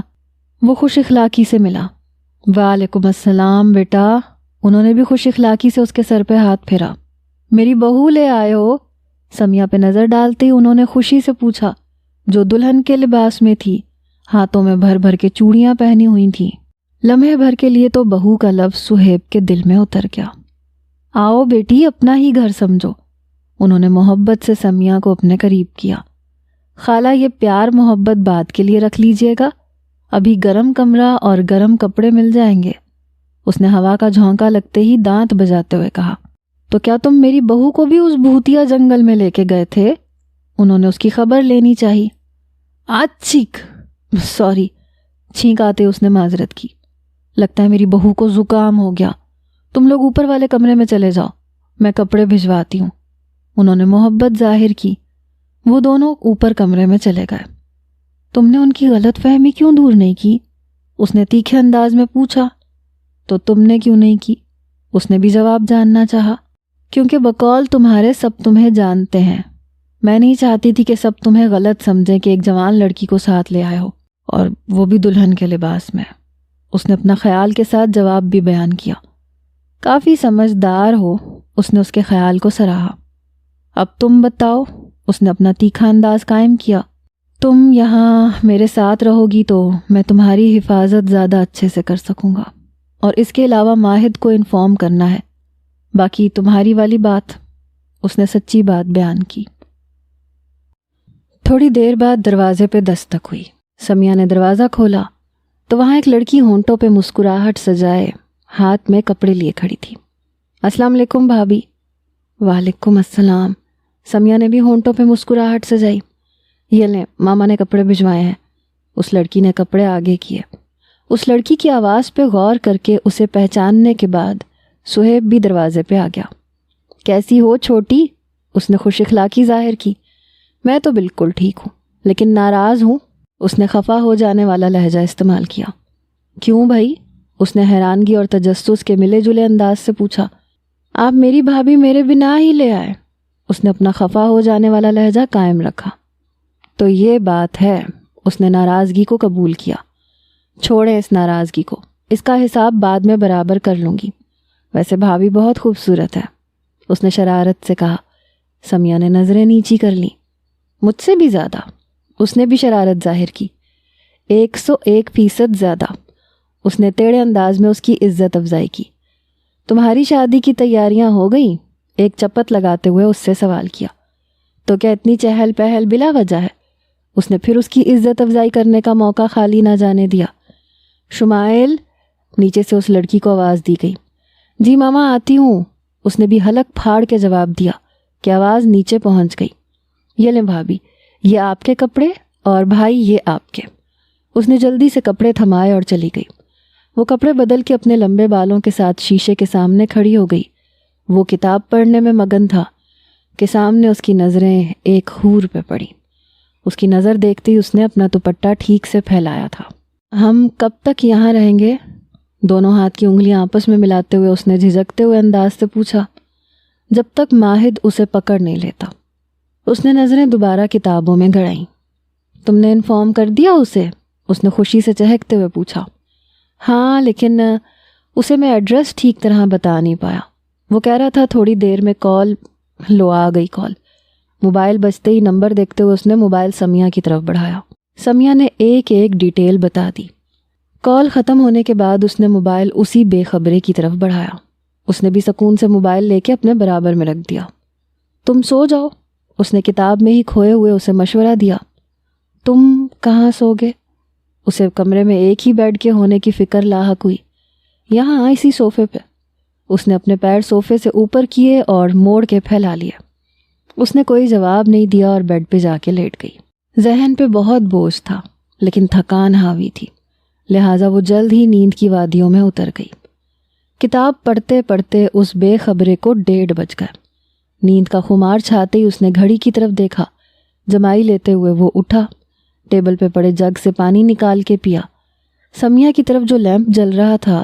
وہ خوش اخلاقی سے ملا۔ وعلیکم السلام بیٹا، انہوں نے بھی خوش اخلاقی سے اس کے سر پہ ہاتھ پھیرا۔ میری بہو لے آئے ہو؟ سمیہ پہ نظر ڈالتے ہی انہوں نے خوشی سے پوچھا، جو دلہن کے لباس میں تھی، ہاتھوں میں بھر بھر کے چوڑیاں پہنی ہوئی تھیں۔ لمحے بھر کے لیے تو بہو کا لفظ سہیب کے دل میں اتر گیا۔ آؤ بیٹی، اپنا ہی گھر سمجھو۔ انہوں نے محبت سے سمیہ کو اپنے قریب کیا۔ خالہ یہ پیار محبت بعد کے لیے رکھ لیجئے گا، ابھی گرم کمرہ اور گرم کپڑے مل جائیں گے۔ اس نے ہوا کا جھونکا لگتے ہی دانت بجاتے ہوئے کہا، تو کیا تم میری بہو کو بھی اس بھوتیا جنگل میں لے کے گئے تھے؟ انہوں نے اس کی خبر لینی چاہی۔ چیک سوری، چھینک آتے اس نے معذرت کی۔ لگتا ہے میری بہو کو زکام ہو گیا، تم لوگ اوپر والے کمرے میں چلے جاؤ، میں کپڑے بھجواتی ہوں۔ انہوں نے محبت ظاہر کی۔ وہ دونوں اوپر کمرے میں چلے گئے۔ تم نے ان کی غلط فہمی کیوں دور نہیں کی؟ اس نے تیکھے انداز میں پوچھا۔ تو تم نے کیوں نہیں کی؟ اس نے بھی جواب جاننا چاہا۔ کیونکہ بقول تمہارے سب تمہیں جانتے ہیں۔ میں نہیں چاہتی تھی کہ سب تمہیں غلط سمجھیں کہ ایک جوان لڑکی کو ساتھ لے آئے ہو، اور وہ بھی دلہن کے لباس میں۔ اس نے اپنا خیال کے ساتھ جواب بھی بیان کیا۔ کافی سمجھدار ہو، اس نے اس کے خیال کو سراہا۔ اب تم بتاؤ، اس نے اپنا تیکھا انداز قائم کیا۔ تم یہاں میرے ساتھ رہو گی تو میں تمہاری حفاظت زیادہ اچھے سے کر سکوں گا، اور اس کے علاوہ ماہد کو انفارم کرنا ہے۔ باقی تمہاری والی بات، اس نے سچی بات بیان کی۔ تھوڑی دیر بعد دروازے پہ دستک ہوئی۔ سمیہ نے دروازہ کھولا تو وہاں ایک لڑکی ہونٹوں پہ مسکراہٹ سجائے ہاتھ میں کپڑے لیے کھڑی تھی۔ السلام علیکم بھابی۔ وعلیکم السلام۔ سمیہ نے بھی ہونٹوں پہ مسکراہٹ سجائی۔ یہ لیں، ماما نے کپڑے بھجوائے ہیں۔ اس لڑکی نے کپڑے آگے کیے۔ اس لڑکی کی آواز پہ غور کر کے اسے پہچاننے کے بعد سہیب بھی دروازے پہ آ گیا۔ کیسی ہو چھوٹی؟ اس نے خوش اخلاقی ظاہر کی۔ میں تو بالکل ٹھیک ہوں، لیکن ناراض ہوں۔ اس نے خفا ہو جانے والا لہجہ استعمال کیا۔ کیوں بھائی؟ اس نے حیرانگی اور تجسس کے ملے جلے انداز سے پوچھا۔ آپ میری بھابھی میرے بنا ہی لے آئے۔ اس نے اپنا خفا ہو جانے والا لہجہ قائم رکھا۔ تو یہ بات ہے، اس نے ناراضگی کو قبول کیا۔ چھوڑیں اس ناراضگی کو، اس کا حساب بعد میں برابر کر لوں گی۔ ویسے بھابھی بہت خوبصورت ہے، اس نے شرارت سے کہا۔ سمیہ نے نظریں نیچی کر لیں۔ مجھ سے بھی زیادہ، اس نے بھی شرارت ظاہر کی۔ 101% زیادہ، اس نے ٹیڑھے انداز میں اس کی عزت افزائی کی۔ تمہاری شادی کی تیاریاں ہو گئیں؟ ایک چپت لگاتے ہوئے اس سے سوال کیا۔ تو کیا اتنی چہل پہل بلا وجہ ہے؟ اس نے پھر اس کی عزت افزائی کرنے کا موقع خالی نہ جانے دیا۔ شمائل، نیچے سے اس لڑکی کو آواز دی گئی۔ جی ماما آتی ہوں، اس نے بھی حلق پھاڑ کے جواب دیا کہ آواز نیچے پہنچ گئی۔ یہ لیں بھابھی، یہ آپ کے کپڑے، اور بھائی یہ آپ کے۔ اس نے جلدی سے کپڑے تھمائے اور چلی گئی۔ وہ کپڑے بدل کے اپنے لمبے بالوں کے ساتھ شیشے کے سامنے کھڑی ہو گئی۔ وہ کتاب پڑھنے میں مگن تھا کہ سامنے اس کی نظریں ایک حور پہ پڑی۔ اس کی نظر دیکھتے ہی اس نے اپنا دوپٹہ ٹھیک سے پھیلایا تھا۔ ہم کب تک یہاں رہیں گے؟ دونوں ہاتھ کی انگلیاں آپس میں ملاتے ہوئے اس نے جھجکتے ہوئے انداز سے پوچھا۔ جب تک ماہد اسے پکڑ نہیں لیتا۔ اس نے نظریں دوبارہ کتابوں میں گڑائیں۔ تم نے انفارم کر دیا اسے؟ اس نے خوشی سے چہکتے ہوئے پوچھا۔ ہاں، لیکن اسے میں ایڈریس ٹھیک طرح بتا نہیں پایا۔ وہ کہہ رہا تھا تھوڑی دیر میں کال۔ لو آ گئی کال۔ موبائل بجتے ہی نمبر دیکھتے ہوئے اس نے موبائل سمیہ کی طرف بڑھایا۔ سمیہ نے ایک ایک ڈیٹیل بتا دی۔ کال ختم ہونے کے بعد اس نے موبائل اسی بے خبرے کی طرف بڑھایا۔ اس نے بھی سکون سے موبائل لے کے اپنے برابر میں رکھ دیا۔ تم سو جاؤ، اس نے کتاب میں ہی کھوئے ہوئے اسے مشورہ دیا۔ تم کہاں سو گے؟ اسے کمرے میں ایک ہی بیڈ کے ہونے کی فکر لاحق ہوئی۔ یہاں اسی صوفے پہ۔ اس نے اپنے پیر صوفے سے اوپر کیے اور موڑ کے پھیلا لیے۔ اس نے کوئی جواب نہیں دیا اور بیڈ پہ جا کے لیٹ گئی۔ ذہن پہ بہت بوجھ تھا، لیکن تھکان حاوی تھی، لہٰذا وہ جلد ہی نیند کی وادیوں میں اتر گئی۔ کتاب پڑھتے پڑھتے اس بے خبرے کو 1:30 بج گئے۔ نیند کا خمار چھاتے ہی اس نے گھڑی کی طرف دیکھا۔ جمائی لیتے ہوئے وہ اٹھا، ٹیبل پہ پڑے جگ سے پانی نکال کے پیا۔ سمیہ کی طرف جو لیمپ جل رہا تھا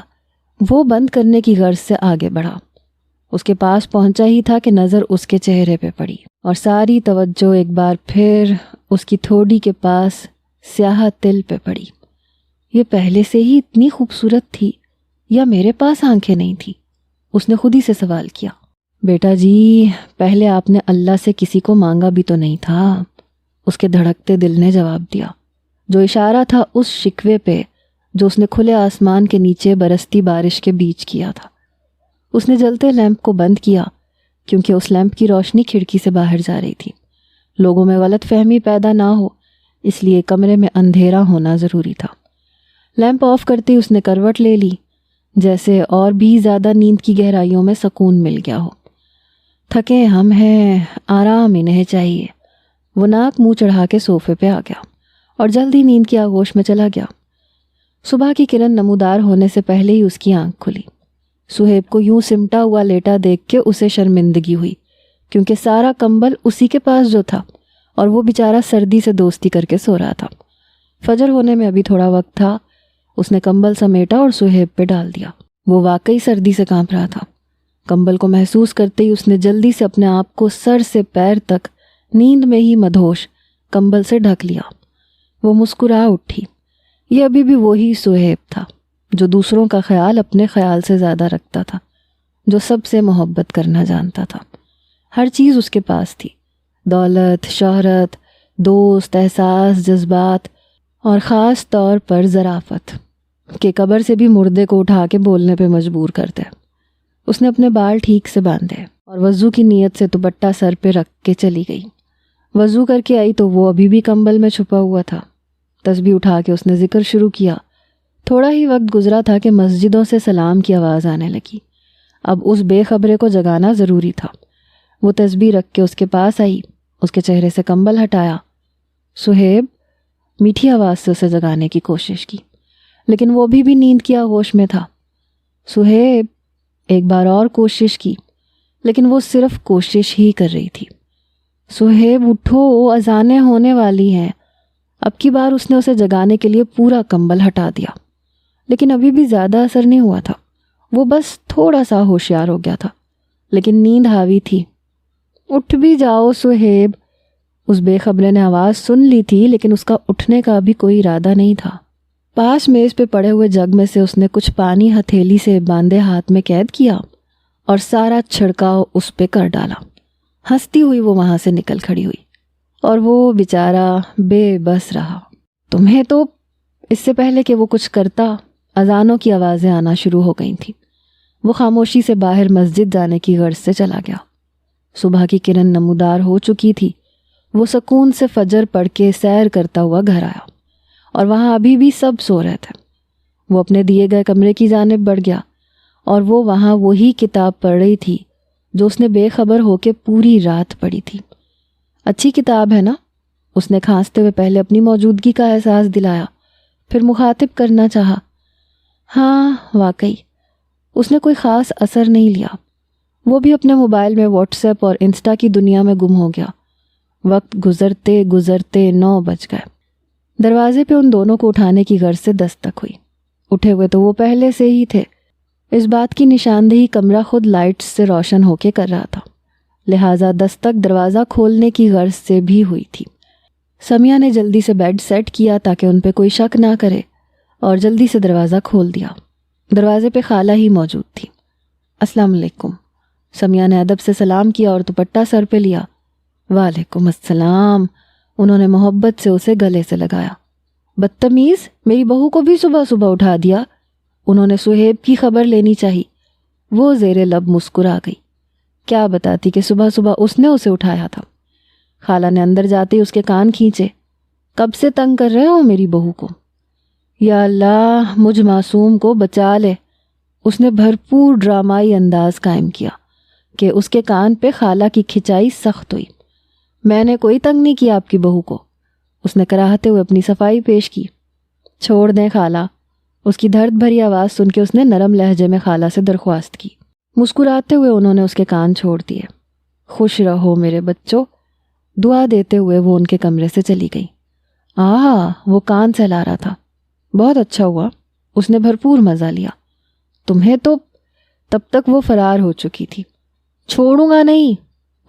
وہ بند کرنے کی غرض سے آگے بڑھا۔ اس کے پاس پہنچا ہی تھا کہ نظر اس کے چہرے پہ پڑی اور ساری توجہ ایک بار پھر اس کی تھوڑی کے پاس سیاہ تل پہ پڑی۔ یہ پہلے سے ہی اتنی خوبصورت تھی یا میرے پاس آنکھیں نہیں تھی؟ اس نے خود ہی سے سوال کیا۔ بیٹا جی، پہلے آپ نے اللہ سے کسی کو مانگا بھی تو نہیں تھا، اس کے دھڑکتے دل نے جواب دیا، جو اشارہ تھا اس شکوے پہ جو اس نے کھلے آسمان کے نیچے برستی بارش کے بیچ کیا تھا۔ اس نے جلتے لیمپ کو بند کیا کیونکہ اس لیمپ کی روشنی کھڑکی سے باہر جا رہی تھی۔ لوگوں میں غلط فہمی پیدا نہ ہو اس لیے کمرے میں اندھیرا ہونا ضروری تھا۔ لیمپ آف کرتے ہی اس نے کروٹ لے لی، جیسے اور بھی زیادہ نیند کی گہرائیوں میں سکون مل گیا ہو۔ تھکے ہم ہیں، آرام انہیں چاہیے۔ وہ ناک منہ چڑھا کے صوفے پہ آ گیا اور جلد ہی نیند کی آغوش میں چلا گیا۔ صبح کی کرن نمودار ہونے سے پہلے ہی اس کی آنکھ کھلی۔ سہیب کو یوں سمٹا ہوا لیٹا دیکھ کے اسے شرمندگی ہوئی کیونکہ سارا کمبل اسی کے پاس جو تھا اور وہ بیچارہ سردی سے دوستی کر کے سو رہا تھا۔ فجر ہونے میں ابھی تھوڑا وقت تھا۔ اس نے کمبل سمیٹا اور سہیب پہ ڈال دیا۔ وہ واقعی سردی سے کانپ رہا تھا۔ کمبل کو محسوس کرتے ہی اس نے جلدی سے اپنے آپ کو سر سے پیر تک نیند میں ہی مدہوش کمبل سے ڈھک لیا۔ وہ مسکرا اٹھی۔ یہ ابھی بھی وہی سہیب تھا جو دوسروں کا خیال اپنے خیال سے زیادہ رکھتا تھا، جو سب سے محبت کرنا جانتا تھا۔ ہر چیز اس کے پاس تھی، دولت، شہرت، دوست، احساس، جذبات اور خاص طور پر ظرافت کہ قبر سے بھی مردے کو اٹھا کے بولنے پہ مجبور کرتے۔ اس نے اپنے بال ٹھیک سے باندھے اور وضو کی نیت سے دوپٹہ سر پہ رکھ کے چلی گئی۔ وضو کر کے آئی تو وہ ابھی بھی کمبل میں چھپا ہوا تھا۔ تسبیح اٹھا کے اس نے ذکر شروع کیا۔ تھوڑا ہی وقت گزرا تھا کہ مسجدوں سے سلام کی آواز آنے لگی۔ اب اس بے خبرے کو جگانا ضروری تھا۔ وہ تسبیح رکھ کے اس کے پاس آئی، اس کے چہرے سے کمبل ہٹایا۔ سہیب، میٹھی آواز سے اسے جگانے کی کوشش کی، لیکن وہ بھی نیند کی آغوش میں تھا۔ سہیب، ایک بار اور کوشش کی، لیکن وہ صرف کوشش ہی کر رہی تھی۔ سہیب اٹھو، اذانیں ہونے والی ہیں۔ اب کی بار اس نے اسے جگانے کے لیے پورا کمبل ہٹا دیا، لیکن ابھی بھی زیادہ اثر نہیں ہوا تھا۔ وہ بس تھوڑا سا ہوشیار ہو گیا تھا، لیکن نیند حاوی تھی۔ اٹھ بھی جاؤ سہیب، اس بے خبرے نے آواز سن لی تھی، لیکن اس کا اٹھنے کا بھی کوئی ارادہ نہیں تھا۔ پاس میز پہ پڑے ہوئے جگ میں سے اس نے کچھ پانی ہتھیلی سے باندھے ہاتھ میں قید کیا اور سارا چھڑکاؤ اس پہ کر ڈالا۔ ہنستی ہوئی وہ وہاں سے نکل کھڑی ہوئی اور وہ بیچارہ بے بس رہا۔ تمہیں تو اس سے پہلے کہ وہ کچھ کرتا اذانوں کی آوازیں آنا شروع ہو گئی تھیں۔ وہ خاموشی سے باہر مسجد جانے کی غرض سے چلا گیا۔ صبح کی کرن نمودار ہو چکی تھی۔ وہ سکون سے فجر پڑھ کے سیر کرتا ہوا گھر آیا اور وہاں ابھی بھی سب سو رہے تھے۔ وہ اپنے دیے گئے کمرے کی جانب بڑھ گیا اور وہ وہاں وہی کتاب پڑھ رہی تھی جو اس نے بے خبر ہو کے پوری رات پڑھی تھی۔ اچھی کتاب ہے نا؟ اس نے کھانستے ہوئے پہلے اپنی موجودگی کا احساس دلایا، پھر مخاطب کرنا چاہا۔ ہاں واقعی اس نے کوئی خاص اثر نہیں لیا۔ وہ بھی اپنے موبائل میں واٹس ایپ اور انسٹا کی دنیا میں گم ہو گیا۔ وقت گزرتے گزرتے 9 بج گئے۔ دروازے پہ ان دونوں کو اٹھانے کی غرض سے دستک ہوئی۔ اٹھے ہوئے تو وہ پہلے سے ہی تھے۔ اس بات کی نشاندہی کمرہ خود لائٹس سے روشن ہو کے کر رہا تھا، لہٰذا دستک دروازہ کھولنے کی غرض سے بھی ہوئی تھی۔ سمیہ نے جلدی سے بیڈ سیٹ کیا تاکہ ان پہ کوئی شک نہ کرے اور جلدی سے دروازہ کھول دیا۔ دروازے پہ خالہ ہی موجود تھی۔ السلام علیکم۔ سمیہ نے ادب سے سلام کیا اور دوپٹہ سر پہ لیا۔ وعلیکم السلام۔ انہوں نے محبت سے اسے گلے سے لگایا۔ بدتمیز، میری بہو کو بھی صبح صبح اٹھا دیا۔ انہوں نے سہیب کی خبر لینی چاہی۔ وہ زیر لب مسکرا گئی۔ کیا بتاتی کہ صبح صبح اس نے اسے اٹھایا تھا۔ خالہ نے اندر جاتے ہی اس کے کان کھینچے۔ کب سے تنگ کر رہے ہو میری بہو کو؟ یا اللہ، مجھ معصوم کو بچا لے۔ اس نے بھرپور ڈرامائی انداز قائم کیا کہ اس کے کان پہ خالہ کی کھچائی سخت ہوئی۔ میں نے کوئی تنگ نہیں کیا آپ کی بہو کو۔ اس نے کراہتے ہوئے اپنی صفائی پیش کی۔ چھوڑ دیں خالہ۔ اس کی درد بھری آواز سن کے اس نے نرم لہجے میں خالہ سے درخواست کی۔ مسکراتے ہوئے انہوں نے اس کے کان چھوڑ دیے۔ خوش رہو میرے بچوں۔ دعا دیتے ہوئے وہ ان کے کمرے سے چلی گئی۔ وہ کان سہلا رہا تھا۔ بہت اچھا ہوا، اس نے بھرپور مزہ لیا۔ تمہیں تو تب تک وہ فرار ہو چکی تھی۔ چھوڑوں گا نہیں،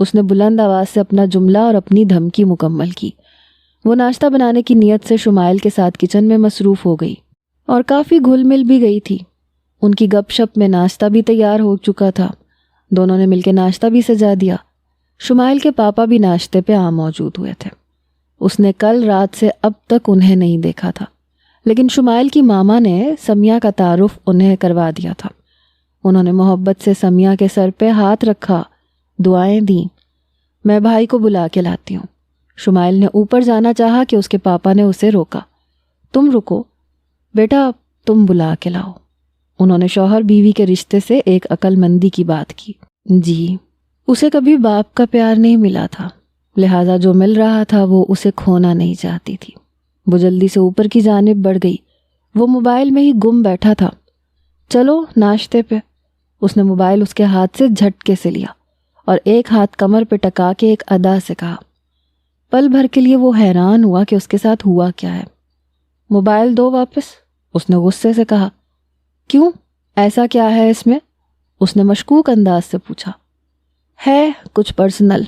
اس نے بلند آواز سے اپنا جملہ اور اپنی دھمکی مکمل کی۔ وہ ناشتہ بنانے کی نیت سے شمائل کے ساتھ کچن میں مصروف ہو گئی اور کافی گھل مل بھی گئی تھی۔ ان کی گپ شپ میں ناشتہ بھی تیار ہو چکا تھا، دونوں نے مل کے ناشتہ بھی سجا دیا۔ شمائل کے پاپا بھی ناشتے پہ موجود ہوئے تھے۔ اس نے کل رات سے اب تک انہیں نہیں دیکھا تھا، لیکن شمائل کی ماما نے سمیہ کا تعارف انہیں کروا دیا تھا۔ انہوں نے محبت سے سمیہ کے سر پہ ہاتھ رکھا، دعائیں دیں۔ میں بھائی کو بلا کے لاتی ہوں۔ شمائل نے اوپر جانا چاہا کہ اس کے پاپا نے اسے روکا۔ تم رکو بیٹا، تم بلا کے لاؤ۔ انہوں نے شوہر بیوی کے رشتے سے ایک عقل مندی کی بات کی۔ جی، اسے کبھی باپ کا پیار نہیں ملا تھا، لہٰذا جو مل رہا تھا وہ اسے کھونا نہیں چاہتی تھی۔ وہ جلدی سے اوپر کی جانب بڑھ گئی۔ وہ موبائل میں ہی گم بیٹھا تھا۔ چلو ناشتے پہ۔ اس نے موبائل اس کے ہاتھ سے جھٹکے سے لیا اور ایک ہاتھ کمر پہ ٹکا کے ایک ادا سے کہا۔ پل بھر کے لیے وہ حیران ہوا کہ اس کے ساتھ ہوا کیا ہے۔ موبائل دو واپس، اس نے غصے سے کہا۔ کیوں؟ ایسا کیا ہے اس میں؟ اس نے مشکوک انداز سے پوچھا۔ ہے کچھ پرسنل۔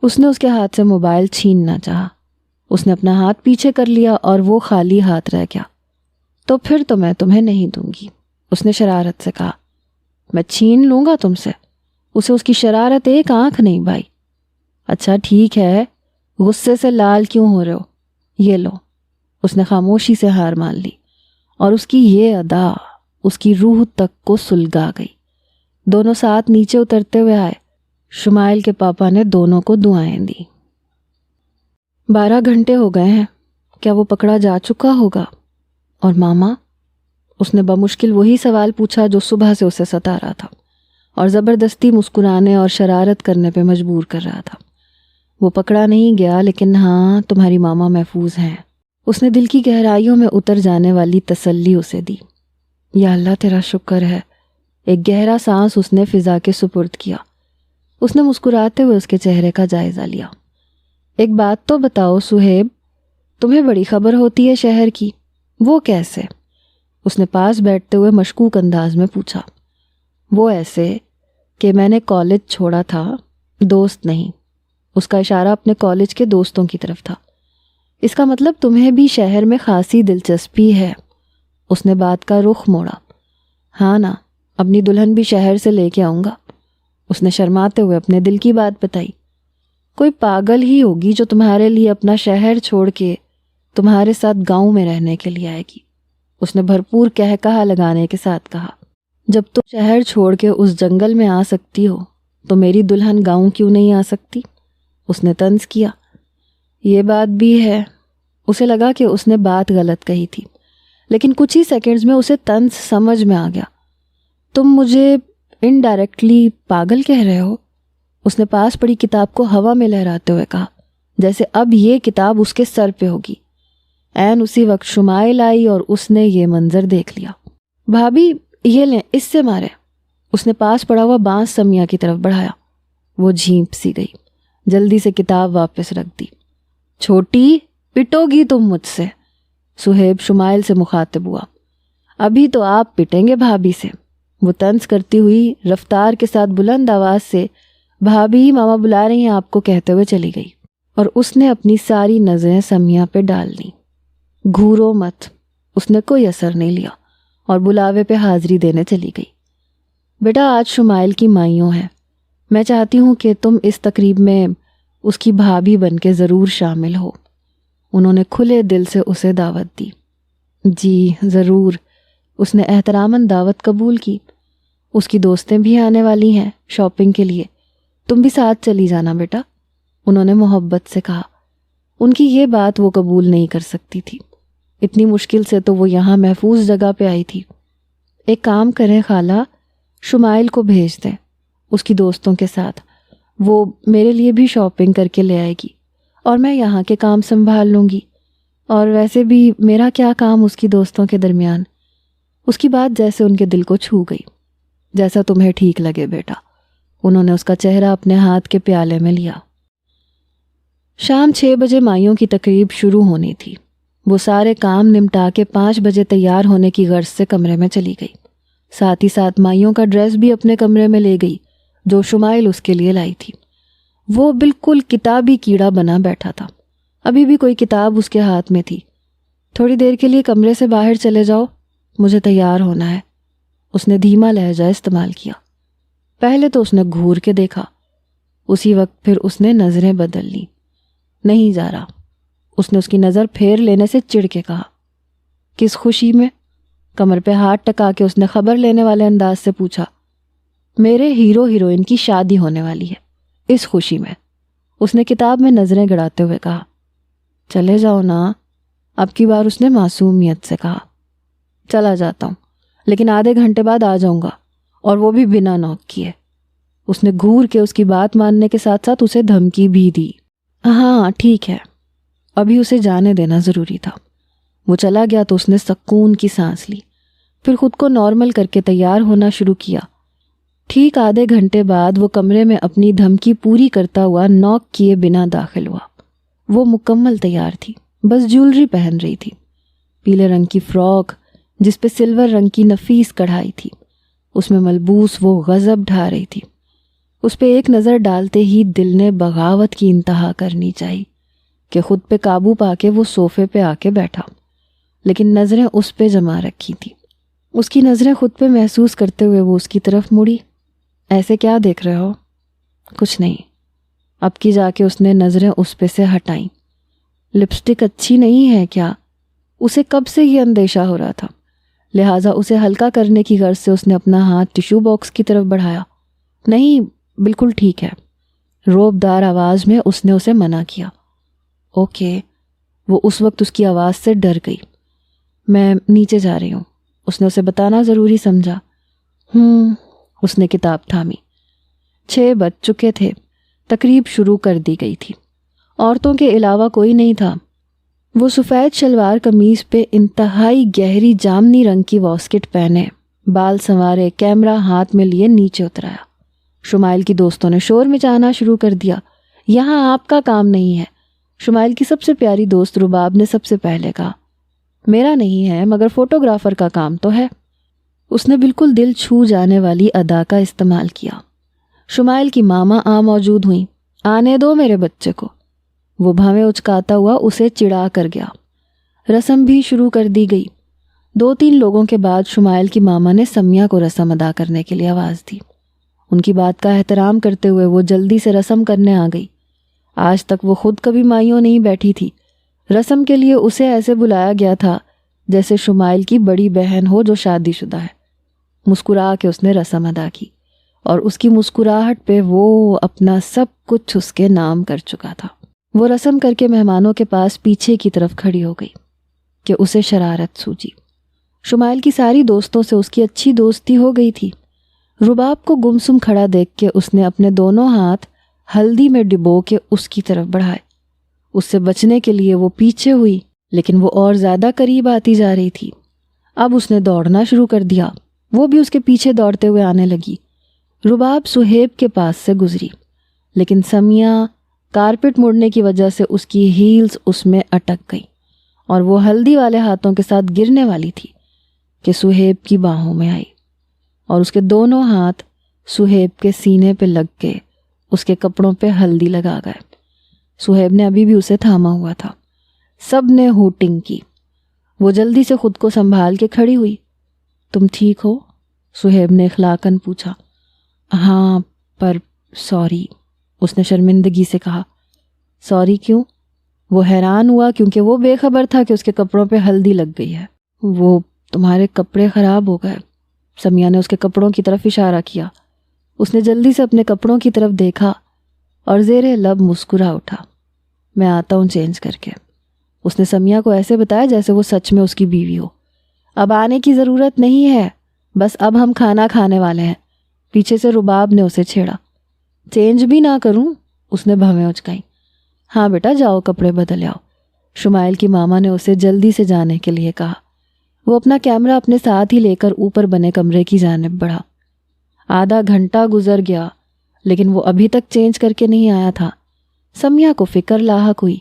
اس نے اس کے ہاتھ سے موبائل چھیننا چاہا۔ اس نے اپنا ہاتھ پیچھے کر لیا اور وہ خالی ہاتھ رہ گیا۔ تو پھر تو میں تمہیں نہیں دوں گی، اس نے شرارت سے کہا۔ میں چھین لوں گا تم سے۔ اسے اس کی شرارت ایک آنکھ نہیں بھائی۔ اچھا ٹھیک ہے، غصے سے لال کیوں ہو رہے ہو؟ یہ لو۔ اس نے خاموشی سے ہار مان لی اور اس کی یہ ادا اس کی روح تک کو سلگا گئی۔ دونوں ساتھ نیچے اترتے ہوئے آئے۔ شمائل کے پاپا نے دونوں کو دعائیں دی۔ 12 گھنٹے ہو گئے ہیں، کیا وہ پکڑا جا چکا ہوگا؟ اور ماما؟ اس نے بمشکل وہی سوال پوچھا جو صبح سے اسے ستا رہا تھا اور زبردستی مسکرانے اور شرارت کرنے پہ مجبور کر رہا تھا۔ وہ پکڑا نہیں گیا، لیکن ہاں تمہاری ماما محفوظ ہیں۔ اس نے دل کی گہرائیوں میں اتر جانے والی تسلی اسے دی۔ یا اللہ تیرا شکر ہے۔ ایک گہرا سانس اس نے فضا کے سپرد کیا۔ اس نے مسکراتے ہوئے اس کے چہرے کا جائزہ لیا۔ ایک بات تو بتاؤ صہیب، تمہیں بڑی خبر ہوتی ہے شہر کی، وہ کیسے؟ اس نے پاس بیٹھتے ہوئے مشکوک انداز میں پوچھا۔ وہ ایسے کہ میں نے کالج چھوڑا تھا، دوست نہیں۔ اس کا اشارہ اپنے کالج کے دوستوں کی طرف تھا۔ اس کا مطلب تمہیں بھی شہر میں خاصی دلچسپی ہے۔ اس نے بات کا رخ موڑا۔ ہاں نا، اپنی دلہن بھی شہر سے لے کے آؤں گا۔ اس نے شرماتے ہوئے اپنے دل کی بات بتائی۔ کوئی پاگل ہی ہوگی جو تمہارے لیے اپنا شہر چھوڑ کے تمہارے ساتھ گاؤں میں رہنے کے لیے آئے گی، اس نے بھرپور کہا لگانے کے ساتھ کہا۔ جب تم شہر چھوڑ کے اس جنگل میں آ سکتی ہو تو میری دلہن گاؤں کیوں نہیں آ سکتی؟ اس نے طنز کیا۔ یہ بات بھی ہے۔ اسے لگا کہ اس نے بات غلط کہی تھی، لیکن کچھ ہی سیکنڈز میں اسے طنز سمجھ میں آ گیا۔ تم مجھے انڈائریکٹلی پاگل کہہ رہے ہو؟ اس نے پاس پڑی کتاب کو ہوا میں لہراتے ہوئے کہا، جیسے اب یہ کتاب اس کے سر پہ ہوگی۔ عین اسی وقت شمائل آئی اور اس نے یہ منظر دیکھ لیا۔ بھابھی یہ لیں، اس سے مارے۔ اس نے پاس پڑا ہوا بانس سمیہ کی طرف بڑھایا۔ وہ جھینپ سی گئی، جلدی سے کتاب واپس رکھ دی۔ چھوٹی، پٹو گی تم مجھ سے؟ صہیب شمائل سے مخاطب ہوا۔ ابھی تو آپ پٹیں گے بھابھی سے۔ وہ طنز کرتی ہوئی رفتار کے ساتھ بلند آواز سے بھابھی ماما بلا رہی ہیں آپ کو کہتے ہوئے چلی گئی، اور اس نے اپنی ساری نظریں سمیہ پہ ڈال دیں۔ گھورو مت۔ اس نے کوئی اثر نہیں لیا اور بلاوے پہ حاضری دینے چلی گئی۔ بیٹا آج شمائل کی مائیوں ہیں، میں چاہتی ہوں کہ تم اس تقریب میں اس کی بھابھی بن کے ضرور شامل ہو۔ انہوں نے کھلے دل سے اسے دعوت دی۔ جی ضرور، اس نے احتراماً دعوت قبول کی۔ اس کی دوستیں بھی آنے والی ہیں شاپنگ کے لیے، تم بھی ساتھ چلی جانا بیٹا، انہوں نے محبت سے کہا۔ ان کی یہ بات وہ قبول نہیں کر سکتی تھی، اتنی مشکل سے تو وہ یہاں محفوظ جگہ پہ آئی تھی۔ ایک کام کریں خالہ، شمائل کو بھیج دیں اس کی دوستوں کے ساتھ، وہ میرے لیے بھی شاپنگ کر کے لے آئے گی اور میں یہاں کے کام سنبھال لوں گی، اور ویسے بھی میرا کیا کام اس کی دوستوں کے درمیان۔ اس کی بات جیسے ان کے دل کو چھو گئی۔ جیسا تمہیں ٹھیک لگے بیٹا، انہوں نے اس کا چہرہ اپنے ہاتھ کے پیالے میں لیا۔ شام 6 بجے مائیوں کی تقریب شروع ہونی تھی۔ وہ سارے کام نمٹا کے 5 بجے تیار ہونے کی غرض سے کمرے میں چلی گئی۔ ساتھ ہی ساتھ مائیوں کا ڈریس بھی اپنے کمرے میں لے گئی۔ جو شمائل اس کے لیے لائی تھی۔ وہ بالکل کتابی کیڑا بنا بیٹھا تھا، ابھی بھی کوئی کتاب اس کے ہاتھ میں تھی۔ تھوڑی دیر کے لیے کمرے سے باہر چلے جاؤ، مجھے تیار ہونا ہے، اس نے دھیما لہجہ استعمال کیا۔ پہلے تو اس نے گھور کے دیکھا، اسی وقت پھر اس نے نظریں بدل لی۔ نہیں جا رہا، اس نے اس کی نظر پھیر لینے سے چڑ کے کہا۔ کس خوشی میں؟ کمر پہ ہاتھ ٹکا کے اس نے خبر لینے والے انداز سے پوچھا۔ میرے ہیرو ہیروئن کی شادی ہونے والی ہے، اس خوشی میں، اس نے کتاب میں نظریں گڑاتے ہوئے کہا۔ چلے جاؤ نا، اب کی بار اس نے معصومیت سے کہا۔ چلا جاتا ہوں، لیکن آدھے گھنٹے بعد آ جاؤں گا، اور وہ بھی بنا نوک کیے۔ اس نے گھور کے اس کی بات ماننے کے ساتھ ساتھ اسے دھمکی بھی دی۔ ہاں ٹھیک ہے، ابھی اسے جانے دینا ضروری تھا۔ وہ چلا گیا تو اس نے سکون کی سانس لی، پھر خود کو نارمل کر کے تیار ہونا شروع کیا۔ ٹھیک آدھے گھنٹے بعد وہ کمرے میں اپنی دھمکی پوری کرتا ہوا نوک کیے بنا داخل ہوا۔ وہ مکمل تیار تھی، بس جیولری پہن رہی تھی، پیلے رنگ کی فراک جس پہ سلور رنگ کی نفیس کڑھائی تھی، اس میں ملبوس وہ غضب ڈھا رہی تھی۔ اس پہ ایک نظر ڈالتے ہی دل نے بغاوت کی انتہا کرنی چاہی کہ خود پہ قابو پا کے وہ صوفے پہ آ کے بیٹھا، لیکن نظریں اس پہ جما رکھی تھی۔ اس کی نظریں خود پہ محسوس کرتے ہوئے وہ اس کی طرف مڑی۔ ایسے کیا دیکھ رہے ہو؟ کچھ نہیں، اب کی جا کے اس نے نظریں اس پہ سے ہٹائیں۔ لپسٹک اچھی نہیں ہے کیا؟ اسے کب سے یہ اندیشہ ہو رہا تھا، لہٰذا اسے ہلکا کرنے کی غرض سے اس نے اپنا ہاتھ ٹیشو باکس کی طرف بڑھایا۔ نہیں، بالکل ٹھیک ہے، روب دار آواز میں اس نے اسے منع کیا۔ اوکے، وہ اس وقت اس کی آواز سے ڈر گئی۔ میں نیچے جا رہی ہوں، اس نے اسے بتانا ضروری سمجھا۔ اس نے کتاب تھامی۔ 6 بج چکے تھے، تقریب شروع کر دی گئی تھی۔ عورتوں کے علاوہ کوئی نہیں تھا۔ وہ سفید شلوار قمیض پہ انتہائی گہری جامنی رنگ کی واسکٹ پہنے، بال سنوارے، کیمرہ ہاتھ میں لیے نیچے اترایا۔ شمائل کی دوستوں نے شور مچانا شروع کر دیا۔ یہاں آپ کا کام نہیں ہے، شمائل کی سب سے پیاری دوست رباب نے سب سے پہلے کہا۔ میرا نہیں ہے، مگر فوٹوگرافر کا کام تو ہے، اس نے بالکل دل چھو جانے والی ادا کا استعمال کیا۔ شمائل کی ماما موجود ہوئیں۔ آنے دو میرے بچے کو، وہ بھاویں اچکاتا ہوا اسے چڑھا کر گیا۔ رسم بھی شروع کر دی گئی۔ 2-3 لوگوں کے بعد شمائل کی ماما نے سمیہ کو رسم ادا کرنے کے لیے آواز دی۔ ان کی بات کا احترام کرتے ہوئے وہ جلدی سے رسم کرنے آ گئی۔ آج تک وہ خود کبھی مائیوں نہیں بیٹھی تھی۔ رسم کے لیے اسے ایسے بلایا گیا تھا جیسے شمائل کی بڑی بہن ہو جو شادی شدہ ہے۔ مسکرا کے اس نے رسم ادا کی، اور اس کی مسکراہٹ پہ وہ اپنا سب کچھ اس کے نام کر چکا تھا۔ وہ رسم کر کے مہمانوں کے پاس پیچھے کی طرف کھڑی ہو گئی کہ اسے شرارت سوجی۔ شمائل کی ساری دوستوں سے اس کی اچھی دوستی ہو گئی تھی۔ رباب کو گمسم کھڑا دیکھ کے اس نے اپنے دونوں ہاتھ ہلدی میں ڈبو کے اس کی طرف بڑھائے۔ اس سے بچنے کے لیے وہ پیچھے ہوئی، لیکن وہ اور زیادہ قریب آتی جا رہی تھی۔ اب اس نے دوڑنا شروع کر دیا، وہ بھی اس کے پیچھے دوڑتے ہوئے آنے لگی۔ رباب سہیب کے پاس سے گزری، لیکن سمیہ کارپٹ مڑنے کی وجہ سے اس کی ہیلز اس میں اٹک گئی، اور وہ ہلدی والے ہاتھوں کے ساتھ گرنے والی تھی کہ سہیب کی باہوں میں آئی، اور اس کے دونوں ہاتھ سہیب کے سینے پہ لگ کے اس کے کپڑوں پہ ہلدی لگا گئے۔ سہیب نے ابھی بھی اسے تھاما ہوا تھا۔ سب نے ہوٹنگ کی۔ وہ جلدی سے خود کو سنبھال کے کھڑی ہوئی۔ تم ٹھیک ہو؟ سہیب نے اخلاقاً پوچھا۔ ہاں، پر سوری، اس نے شرمندگی سے کہا۔ سوری کیوں؟ وہ حیران ہوا کیونکہ وہ بے خبر تھا کہ اس کے کپڑوں پہ ہلدی لگ گئی ہے۔ وہ تمہارے کپڑے خراب ہو گئے، سمیہ نے اس کے کپڑوں کی طرف اشارہ کیا۔ اس نے جلدی سے اپنے کپڑوں کی طرف دیکھا اور زیر لب مسکرا اٹھا۔ میں آتا ہوں چینج کر کے، اس نے سمیہ کو ایسے بتایا جیسے وہ سچ میں اس کی بیوی ہو۔ اب آنے کی ضرورت نہیں ہے، بس اب ہم کھانا کھانے والے ہیں، پیچھے سے رباب نے اسے چھیڑا۔ چینج بھی نہ کروں؟ اس نے بھویں اچکائیں۔ ہاں بیٹا جاؤ، کپڑے بدل آؤ، شمائل کی ماما نے اسے جلدی سے جانے کے لیے کہا۔ وہ اپنا کیمرہ اپنے ساتھ ہی لے کر اوپر بنے کمرے کی جانب بڑھا۔ آدھا گھنٹہ گزر گیا، لیکن وہ ابھی تک چینج کر کے نہیں آیا تھا۔ سمیہ کو فکر لاحق ہوئی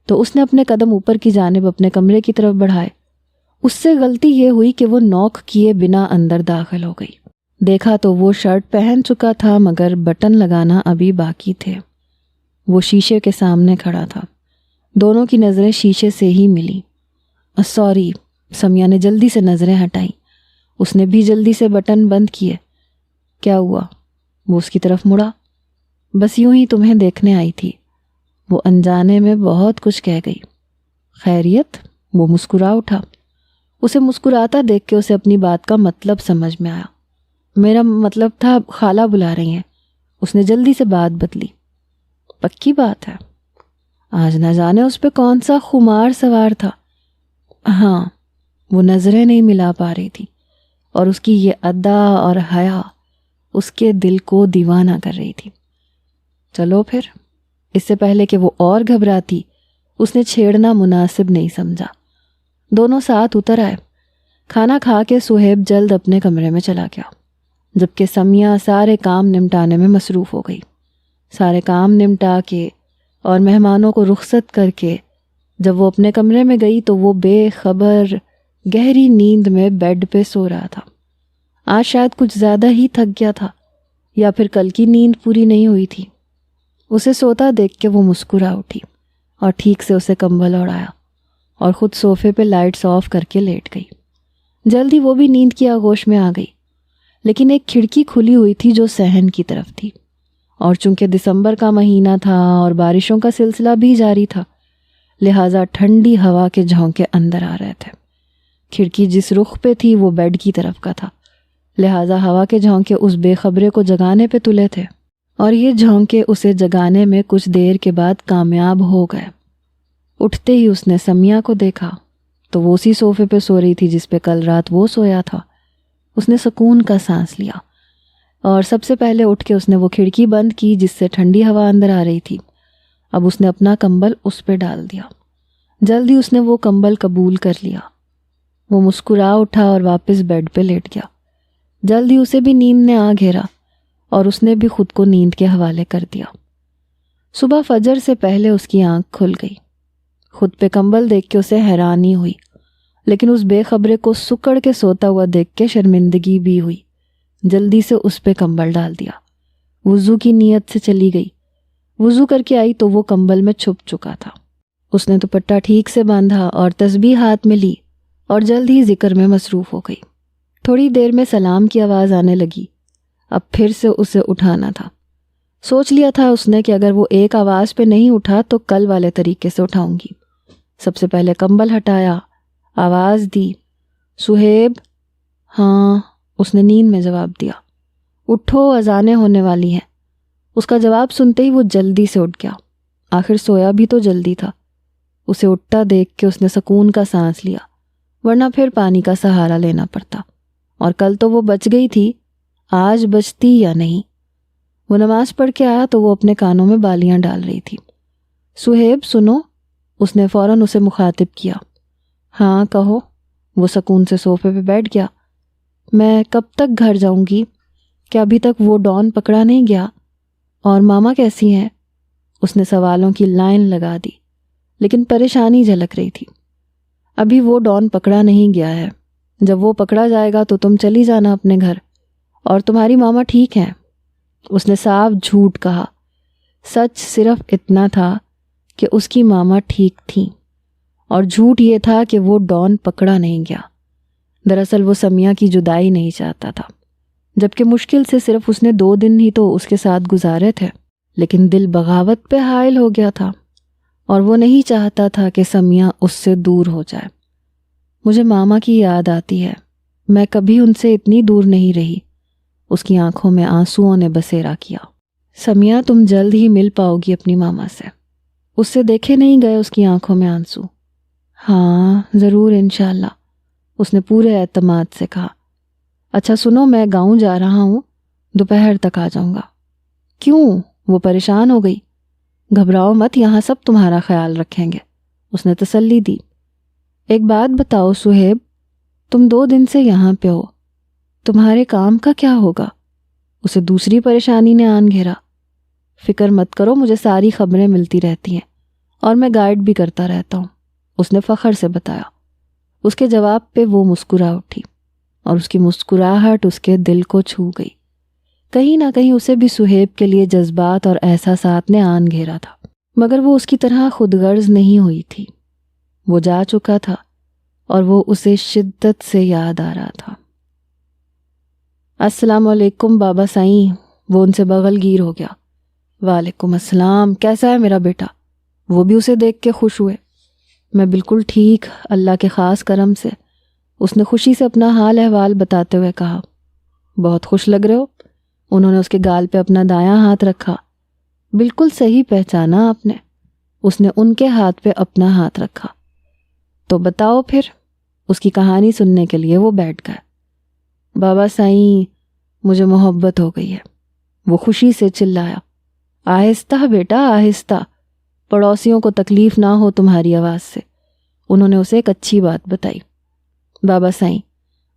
تو اس نے اپنے قدم اوپر کی جانب اپنے کمرے کی طرف بڑھائے۔ اس سے غلطی یہ ہوئی کہ وہ نوک کیے بنا اندر داخل ہو گئی۔ دیکھا تو وہ شرٹ پہن چکا تھا مگر بٹن لگانا ابھی باقی تھے۔ وہ شیشے کے سامنے کھڑا تھا، دونوں کی نظریں شیشے سے ہی ملی۔ سوری، سمیہ نے جلدی سے نظریں ہٹائیں۔ اس نے بھی جلدی سے بٹن بند کیے۔ کیا ہوا؟ وہ اس کی طرف مڑا۔ بس یوں ہی تمہیں دیکھنے آئی تھی۔ وہ انجانے میں بہت کچھ کہہ گئی۔ خیریت؟ وہ مسکرا اٹھا۔ اسے مسکراتا دیکھ کے اسے اپنی بات کا مطلب سمجھ میں آیا۔ میرا مطلب تھا خالہ بلا رہی ہیں۔ اس نے جلدی سے بات بدلی۔ پکی بات ہے؟ آج نہ جانے اس پہ کون سا خمار سوار تھا۔ ہاں، وہ نظریں نہیں ملا پا رہی تھی اور اس کی یہ ادا اور حیا اس کے دل کو دیوانہ کر رہی تھی۔ چلو پھر۔ اس سے پہلے کہ وہ اور گھبراتی، اس نے چھیڑنا مناسب نہیں سمجھا۔ دونوں ساتھ اتر آئے۔ کھانا کھا کے سہیب جلد اپنے کمرے میں چلا گیا، جبکہ سمیہ سارے کام نمٹانے میں مصروف ہو گئی۔ سارے کام نمٹا کے اور مہمانوں کو رخصت کر کے جب وہ اپنے کمرے میں گئی تو وہ بے خبر گہری نیند میں بیڈ پہ سو رہا تھا۔ آج شاید کچھ زیادہ ہی تھک گیا تھا یا پھر کل کی نیند پوری نہیں ہوئی تھی۔ اسے سوتا دیکھ کے وہ مسکرا اٹھی اور ٹھیک سے اسے کمبل اوڑھایا اور خود صوفے پہ لائٹس آف کر کے لیٹ گئی۔ جلدی وہ بھی نیند کی آغوش میں آ گئی، لیکن ایک کھڑکی کھلی ہوئی تھی جو صحن کی طرف تھی، اور چونکہ دسمبر کا مہینہ تھا اور بارشوں کا سلسلہ بھی جاری تھا، لہٰذا ٹھنڈی ہوا کے جھونکے اندر آ رہے تھے۔ کھڑکی جس رخ پہ تھی وہ بیڈ کی طرف کا تھا، لہٰذا ہوا کے جھونکے اس بے خبرے کو جگانے پہ تلے تھے، اور یہ جھونکے اسے جگانے میں کچھ دیر کے بعد کامیاب ہو گئے۔ اٹھتے ہی اس نے سمیہ کو دیکھا تو وہ اسی صوفے پہ سو رہی تھی جس پہ کل رات وہ سویا تھا۔ اس نے سکون کا سانس لیا اور سب سے پہلے اٹھ کے اس نے وہ کھڑکی بند کی جس سے ٹھنڈی ہوا اندر آ رہی تھی۔ اب اس نے اپنا کمبل اس پہ ڈال دیا۔ جلدی اس نے وہ کمبل قبول کر لیا۔ وہ مسکرا اٹھا اور واپس بیڈ پہ لیٹ گیا۔ جلدی اسے بھی نیند نے آ گھیرا اور اس نے بھی خود کو نیند کے حوالے کر دیا۔ صبح فجر سے پہلے اس کی آنکھ کھل گئی۔ خود پہ کمبل دیکھ کے اسے حیرانی ہوئی، لیکن اس بے خبرے کو سکڑ کے سوتا ہوا دیکھ کے شرمندگی بھی ہوئی۔ جلدی سے اس پہ کمبل ڈال دیا۔ وضو کی نیت سے چلی گئی۔ وضو کر کے آئی تو وہ کمبل میں چھپ چکا تھا۔ اس نے دوپٹہ ٹھیک سے باندھا اور تسبیح ہاتھ میں لی اور جلد ہی ذکر میں مصروف ہو گئی۔ تھوڑی دیر میں سلام کی آواز آنے لگی۔ اب پھر سے اسے اٹھانا تھا۔ سوچ لیا تھا اس نے کہ اگر وہ ایک آواز پہ نہیں اٹھا تو کل والے طریقے سے اٹھاؤں گی۔ سب سے پہلے کمبل ہٹایا، آواز دی، سہیب؟ ہاں، اس نے نیند میں جواب دیا۔ اٹھو، اذانیں ہونے والی ہیں۔ اس کا جواب سنتے ہی وہ جلدی سے اٹھ گیا۔ آخر سویا بھی تو جلدی تھا۔ اسے اٹھتا دیکھ کے اس نے سکون کا سانس لیا، ورنہ پھر پانی کا سہارا لینا پڑتا، اور کل تو وہ بچ گئی تھی، آج بچتی یا نہیں۔ وہ نماز پڑھ کے آیا تو وہ اپنے کانوں میں بالیاں ڈال رہی تھی۔ سہیب سنو، اس نے فوراً اسے مخاطب کیا۔ ہاں کہو۔ وہ سکون سے صوفے پہ بیٹھ گیا۔ میں کب تک گھر جاؤں گی؟ کیا ابھی تک وہ ڈان پکڑا نہیں گیا؟ اور ماما کیسی ہیں؟ اس نے سوالوں کی لائن لگا دی، لیکن پریشانی جھلک رہی تھی۔ ابھی وہ ڈان پکڑا نہیں گیا ہے، جب وہ پکڑا جائے گا تو تم چلی جانا اپنے گھر، اور تمہاری ماما ٹھیک ہیں۔ اس نے صاف جھوٹ کہا۔ سچ صرف اتنا تھا کہ اس کی ماما ٹھیک تھیں، اور جھوٹ یہ تھا کہ وہ ڈان پکڑا نہیں گیا۔ دراصل وہ سمیہ کی جدائی نہیں چاہتا تھا، جبکہ مشکل سے صرف اس نے 2 دن ہی تو اس کے ساتھ گزارے تھے، لیکن دل بغاوت پہ حائل ہو گیا تھا، اور وہ نہیں چاہتا تھا کہ سمیہ اس سے دور ہو جائے۔ مجھے ماما کی یاد آتی ہے، میں کبھی ان سے اتنی دور نہیں رہی۔ اس کی آنکھوں میں آنسوؤں نے بسیرا کیا۔ سمیہ، تم جلد ہی مل پاؤ گی اپنی ماما سے۔ اس سے دیکھے نہیں گئے اس کی آنکھوں میں آنسو۔ ہاں ضرور، انشاءاللہ، اس نے پورے اعتماد سے کہا۔ اچھا سنو، میں گاؤں جا رہا ہوں، دوپہر تک آ جاؤں گا۔ کیوں؟ وہ پریشان ہو گئی۔ گھبراؤ مت، یہاں سب تمہارا خیال رکھیں گے، اس نے تسلی دی۔ ایک بات بتاؤ سہیب، تم 2 دن سے یہاں پہ ہو، تمہارے کام کا کیا ہوگا؟ اسے دوسری پریشانی نے آن گھیرا۔ فکر مت کرو، مجھے ساری خبریں ملتی رہتی ہیں اور میں گائیڈ بھی کرتا رہتا ہوں، اس نے فخر سے بتایا۔ اس کے جواب پہ وہ مسکرا اٹھی اور اس کی مسکراہٹ اس کے دل کو چھو گئی۔ کہیں نہ کہیں اسے بھی سہیب کے لیے جذبات اور احساسات نے آن گھیرا تھا، مگر وہ اس کی طرح خود غرض نہیں ہوئی تھی۔ وہ جا چکا تھا اور وہ اسے شدت سے یاد آ رہا تھا۔ السلام علیکم بابا سائیں، وہ ان سے بغل گیر ہو گیا۔ وعلیکم السلام، کیسا ہے میرا بیٹا؟ وہ بھی اسے دیکھ کے خوش ہوئے۔ میں بالکل ٹھیک، اللہ کے خاص کرم سے، اس نے خوشی سے اپنا حال احوال بتاتے ہوئے کہا۔ بہت خوش لگ رہے ہو۔ انہوں نے اس کے گال پہ اپنا دایاں ہاتھ رکھا۔ بالکل صحیح پہچانا آپ نے۔ اس نے ان کے ہاتھ پہ اپنا ہاتھ رکھا۔ تو بتاؤ پھر۔ اس کی کہانی سننے کے لیے وہ بیٹھ گئے۔ بابا سائیں، مجھے محبت ہو گئی ہے، وہ خوشی سے چلایا۔ آہستہ بیٹا آہستہ، پڑوسیوں کو تکلیف نہ ہو تمہاری آواز سے۔ انہوں نے اسے ایک اچھی بات بتائی۔ بابا سائیں،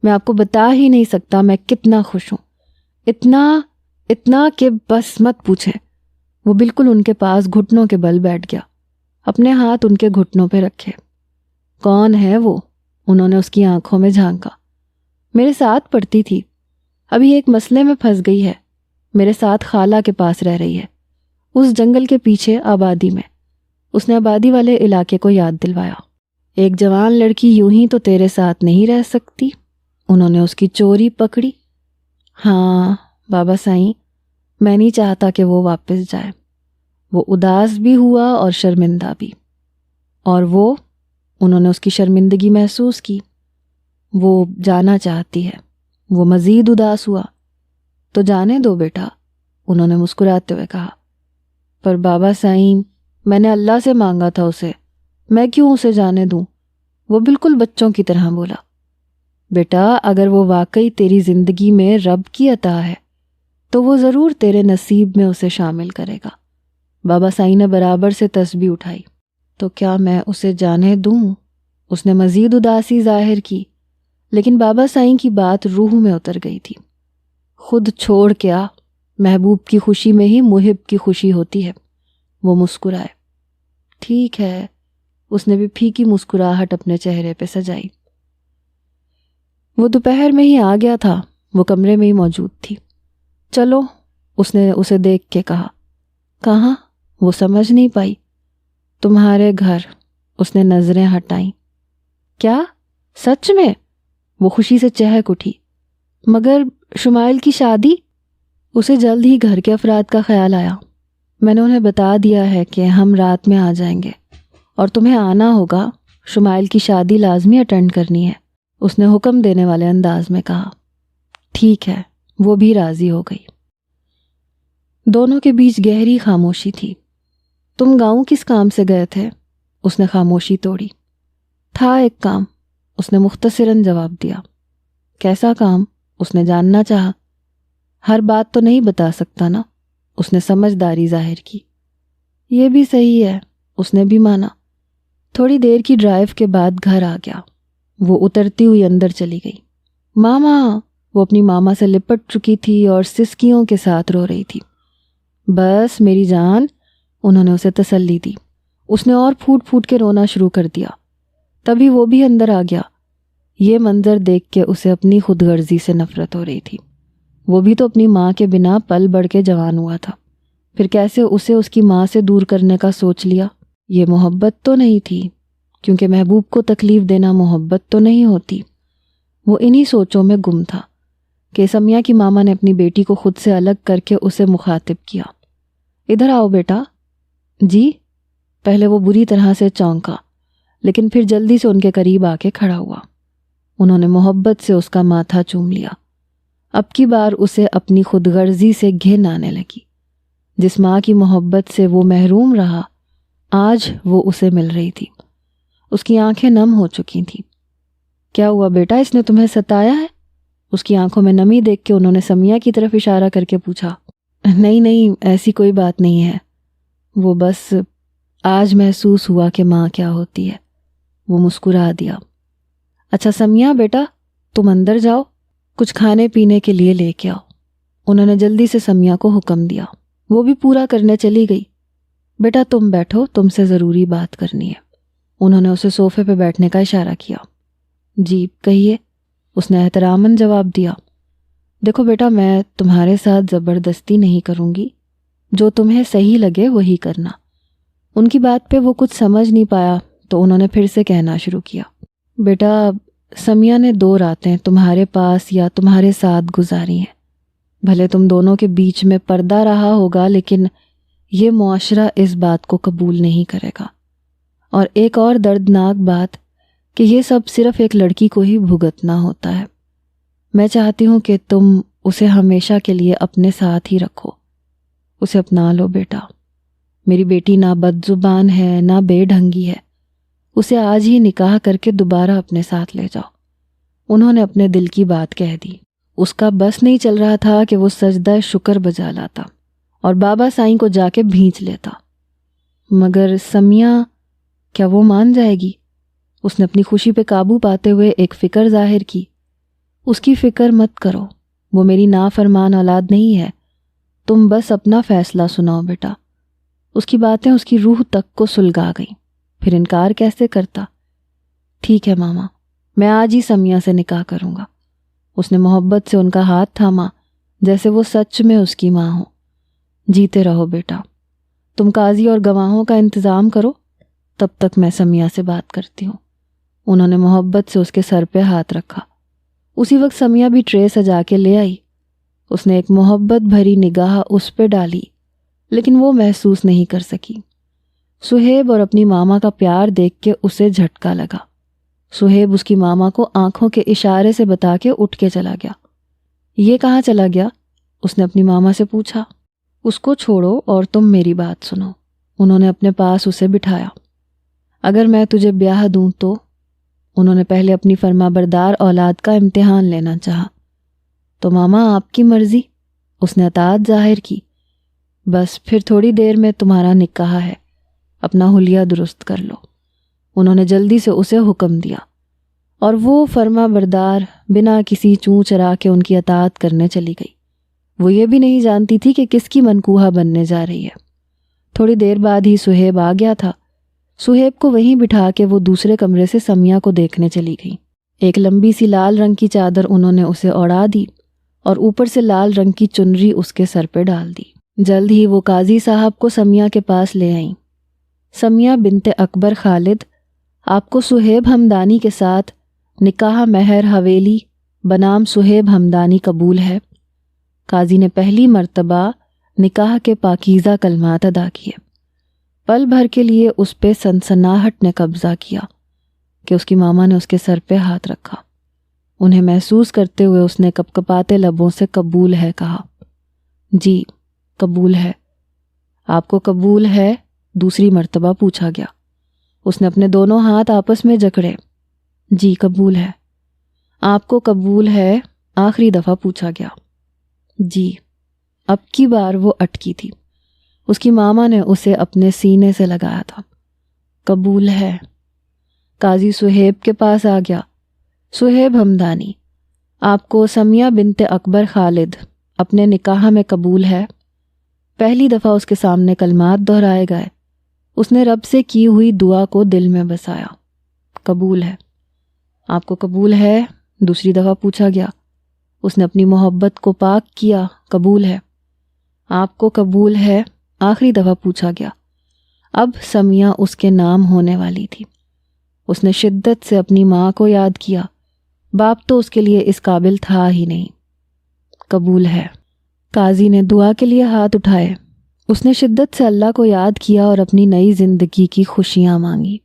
میں آپ کو بتا ہی نہیں سکتا میں کتنا خوش ہوں، اتنا کہ بس مت پوچھیں۔ وہ بالکل ان کے پاس گھٹنوں کے بل بیٹھ گیا، اپنے ہاتھ ان کے گھٹنوں پہ رکھے۔ کون ہے وہ؟ انہوں نے اس کی آنکھوں میں جھانکا۔ میرے ساتھ پڑھتی تھی، ابھی ایک مسئلے میں پھنس گئی ہے، میرے ساتھ خالہ کے پاس رہ رہی ہے، اس جنگل کے پیچھے آبادی میں۔ اس نے آبادی والے علاقے کو یاد دلوایا۔ ایک جوان لڑکی یوں ہی تو تیرے ساتھ نہیں رہ سکتی۔ انہوں نے اس کی چوری پکڑی۔ ہاں بابا سائیں، میں نہیں چاہتا کہ وہ واپس جائے۔ وہ اداس بھی ہوا اور شرمندہ بھی۔ اور وہ، انہوں نے اس کی شرمندگی محسوس کی۔ وہ جانا چاہتی ہے۔ وہ مزید اداس ہوا۔ تو جانے دو بیٹا، انہوں نے مسکراتے ہوئے کہا۔ پر بابا سائیں، میں نے اللہ سے مانگا تھا اسے، میں کیوں اسے جانے دوں؟ وہ بالکل بچوں کی طرح بولا۔ بیٹا، اگر وہ واقعی تیری زندگی میں رب کی عطا ہے تو وہ ضرور تیرے نصیب میں اسے شامل کرے گا۔ بابا سائیں نے برابر سے تسبیح اٹھائی۔ تو کیا میں اسے جانے دوں؟ اس نے مزید اداسی ظاہر کی، لیکن بابا سائیں کی بات روح میں اتر گئی تھی۔ خود چھوڑ کے آ، محبوب کی خوشی میں ہی محب کی خوشی ہوتی ہے۔ وہ مسکرائے۔ ٹھیک ہے، اس نے بھی پھیکی مسکراہٹ اپنے چہرے پہ سجائی۔ وہ دوپہر میں ہی آ گیا تھا، وہ کمرے میں ہی موجود تھی۔ چلو، اس نے اسے دیکھ کے کہا۔ کہاں؟ وہ سمجھ نہیں پائی۔ تمہارے گھر، اس نے نظریں ہٹائیں۔ کیا؟ سچ میں؟ وہ خوشی سے چہک اٹھی۔ مگر شمائل کی شادی؟ اسے جلد ہی گھر کے افراد کا خیال آیا۔ میں نے انہیں بتا دیا ہے کہ ہم رات میں آ جائیں گے اور تمہیں آنا ہوگا، شمائل کی شادی لازمی اٹینڈ کرنی ہے، اس نے حکم دینے والے انداز میں کہا۔ ٹھیک ہے، وہ بھی راضی ہو گئی۔ دونوں کے بیچ گہری خاموشی تھی۔ تم گاؤں کس کام سے گئے تھے؟ اس نے خاموشی توڑی۔ تھا ایک کام، اس نے مختصراً جواب دیا۔ کیسا کام؟ اس نے جاننا چاہا۔ ہر بات تو نہیں بتا سکتا نا، اس نے سمجھداری ظاہر کی۔ یہ بھی صحیح ہے، اس نے بھی مانا۔ تھوڑی دیر کی ڈرائیو کے بعد گھر آ گیا۔ وہ اترتی ہوئی اندر چلی گئی۔ ماما، وہ اپنی ماما سے لپٹ چکی تھی اور سسکیوں کے ساتھ رو رہی تھی۔ بس میری جان، انہوں نے اسے تسلی دی۔ اس نے اور پھوٹ پھوٹ کے رونا شروع کر دیا۔ تبھی وہ بھی اندر آ گیا۔ یہ منظر دیکھ کے اسے اپنی خود غرضی سے نفرت ہو رہی تھی۔ وہ بھی تو اپنی ماں کے بنا پل بڑھ کے جوان ہوا تھا، پھر کیسے اسے اس کی ماں سے دور کرنے کا سوچ لیا؟ یہ محبت تو نہیں تھی، کیونکہ محبوب کو تکلیف دینا محبت تو نہیں ہوتی۔ وہ انہی سوچوں میں گم تھا کہ سمیہ کی ماما نے اپنی بیٹی کو خود سے الگ کر کے اسے مخاطب کیا۔ ادھر آؤ بیٹا۔ جی؟ پہلے وہ بری طرح سے چونکا، لیکن پھر جلدی سے ان کے قریب آ کے کھڑا ہوا۔ انہوں نے محبت سے اس کا ماتھا چوم لیا۔ اب کی بار اسے اپنی خود غرضی سے گھن آنے لگی۔ جس ماں کی محبت سے وہ محروم رہا، آج وہ اسے مل رہی تھی۔ اس کی آنکھیں نم ہو چکی تھیں۔ کیا ہوا بیٹا، اس نے تمہیں ستایا ہے؟ اس کی آنکھوں میں نمی دیکھ کے انہوں نے سمیہ کی طرف اشارہ کر کے پوچھا۔ نہیں، ایسی کوئی بات نہیں ہے، وہ بس آج محسوس ہوا کہ ماں کیا ہوتی ہے۔ وہ مسکرا دیا۔ اچھا سمیہ بیٹا، تم اندر جاؤ، کچھ کھانے پینے کے لیے لے کے آؤ۔ انہوں نے جلدی سے سمیہ کو حکم دیا۔ وہ بھی پورا کرنے چلی گئی۔ بیٹا تم بیٹھو، تم سے ضروری بات کرنی ہے۔ انہوں نے اسے صوفے پہ بیٹھنے کا اشارہ کیا۔ جی کہیے۔ اس نے احتراماً جواب دیا، دیکھو بیٹا، میں تمہارے ساتھ زبردستی نہیں کروں گی، جو تمہیں صحیح لگے وہی کرنا۔ ان کی بات پہ وہ کچھ سمجھ نہیں پایا تو انہوں نے پھر سے کہنا شروع کیا، بیٹا سمیہ نے 2 راتیں تمہارے پاس یا تمہارے ساتھ گزاری ہیں، بھلے تم دونوں کے بیچ میں پردہ رہا ہوگا لیکن یہ معاشرہ اس بات کو قبول نہیں کرے گا۔ اور ایک اور دردناک بات کہ یہ سب صرف ایک لڑکی کو ہی بھگتنا ہوتا ہے۔ میں چاہتی ہوں کہ تم اسے ہمیشہ کے لیے اپنے ساتھ ہی رکھو، اسے اپنا لو بیٹا۔ میری بیٹی نہ بد زبان ہے نہ بے ڈھنگی ہے، اسے آج ہی نکاح کر کے دوبارہ اپنے ساتھ لے جاؤ۔ انہوں نے اپنے دل کی بات کہہ دی۔ اس کا بس نہیں چل رہا تھا کہ وہ سجدہ شکر بجا لاتا اور بابا سائیں کو جا کے بھینچ لیتا، مگر سمیہ کیا وہ مان جائے گی؟ اس نے اپنی خوشی پہ قابو پاتے ہوئے ایک فکر ظاہر کی۔ اس کی فکر مت کرو، وہ میری نافرمان اولاد نہیں ہے، تم بس اپنا فیصلہ سناؤ بیٹا۔ اس کی باتیں اس کی روح تک کو سلگا گئیں، پھر انکار کیسے کرتا؟ ٹھیک ہے ماما، میں آج ہی سمیہ سے نکاح کروں گا۔ اس نے محبت سے ان کا ہاتھ تھاما جیسے وہ سچ میں اس کی ماں ہو۔ جیتے رہو بیٹا، تم قاضی اور گواہوں کا انتظام کرو، تب تک میں سمیہ سے بات کرتی ہوں۔ انہوں نے محبت سے اس کے سر پہ ہاتھ رکھا۔ اسی وقت سمیہ بھی ٹرے سجا کے لے آئی۔ اس نے ایک محبت بھری نگاہ اس پہ ڈالی لیکن وہ محسوس نہیں کر سکی۔ سہیب اور اپنی ماما کا پیار دیکھ کے اسے جھٹکا لگا۔ سہیب اس کی ماما کو آنکھوں کے اشارے سے بتا کے اٹھ کے چلا گیا۔ یہ کہاں چلا گیا؟ اس نے اپنی ماما سے پوچھا۔ اس کو چھوڑو اور تم میری بات سنو۔ انہوں نے اپنے پاس اسے بٹھایا۔ اگر میں تجھے بیاہ دوں تو؟ انہوں نے پہلے اپنی فرما بردار اولاد کا امتحان لینا چاہا۔ تو ماما آپ کی مرضی، اس نے اطاعت ظاہر کی۔ بس پھر تھوڑی دیر میں تمہارا نکاح ہے، اپنا حلیہ درست کر لو۔ انہوں نے جلدی سے اسے حکم دیا اور وہ فرما بردار بنا کسی چوں چرا کے ان کی اطاعت کرنے چلی گئی۔ وہ یہ بھی نہیں جانتی تھی کہ کس کی منکوحہ بننے جا رہی ہے۔ تھوڑی دیر بعد ہی سہیب آ گیا تھا۔ سہیب کو وہیں بٹھا کے وہ دوسرے کمرے سے سمیہ کو دیکھنے چلی گئی۔ ایک لمبی سی لال رنگ کی چادر انہوں نے اسے اوڑھا دی اور اوپر سے لال رنگ کی چنری اس کے سر پہ ڈال دی۔ جلد ہی وہ قاضی صاحب کو سمیہ کے پاس لے آئیں۔ سمیہ بنت اکبر خالد، آپ کو سہیب ہمدانی کے ساتھ نکاح مہر حویلی بنام سہیب ہمدانی قبول ہے؟ قاضی نے پہلی مرتبہ نکاح کے پاکیزہ کلمات ادا کیے۔ پل بھر کے لیے اس پہ سنسناہٹ نے قبضہ کیا کہ اس کی ماما نے اس کے سر پہ ہاتھ رکھا۔ انہیں محسوس کرتے ہوئے اس نے کپکپاتے لبوں سے قبول ہے کہا۔ جی قبول ہے۔ آپ کو قبول ہے؟ دوسری مرتبہ پوچھا گیا۔ اس نے اپنے دونوں ہاتھ آپس میں جکڑے۔ جی قبول ہے۔ آپ کو قبول ہے؟ آخری دفعہ پوچھا گیا۔ جی۔ اب کی بار وہ اٹکی تھی۔ اس کی ماما نے اسے اپنے سینے سے لگایا تھا۔ قبول ہے۔ قاضی سہیب کے پاس آ گیا۔ سہیب ہمدانی، آپ کو سمیہ بنت اکبر خالد اپنے نکاح میں قبول ہے؟ پہلی دفعہ اس کے سامنے کلمات دہرائے گئے۔ اس نے رب سے کی ہوئی دعا کو دل میں بسایا۔ قبول ہے۔ آپ کو قبول ہے؟ دوسری دفعہ پوچھا گیا۔ اس نے اپنی محبت کو پاک کیا۔ قبول ہے۔ آپ کو قبول ہے؟ آخری دفعہ پوچھا گیا۔ اب سمیہ اس کے نام ہونے والی تھی۔ اس نے شدت سے اپنی ماں کو یاد کیا۔ باپ تو اس کے لیے اس قابل تھا ہی نہیں۔ قبول ہے۔ قاضی نے دعا کے لیے ہاتھ اٹھائے۔ اس نے شدت سے اللہ کو یاد کیا اور اپنی نئی زندگی کی خوشیاں مانگی۔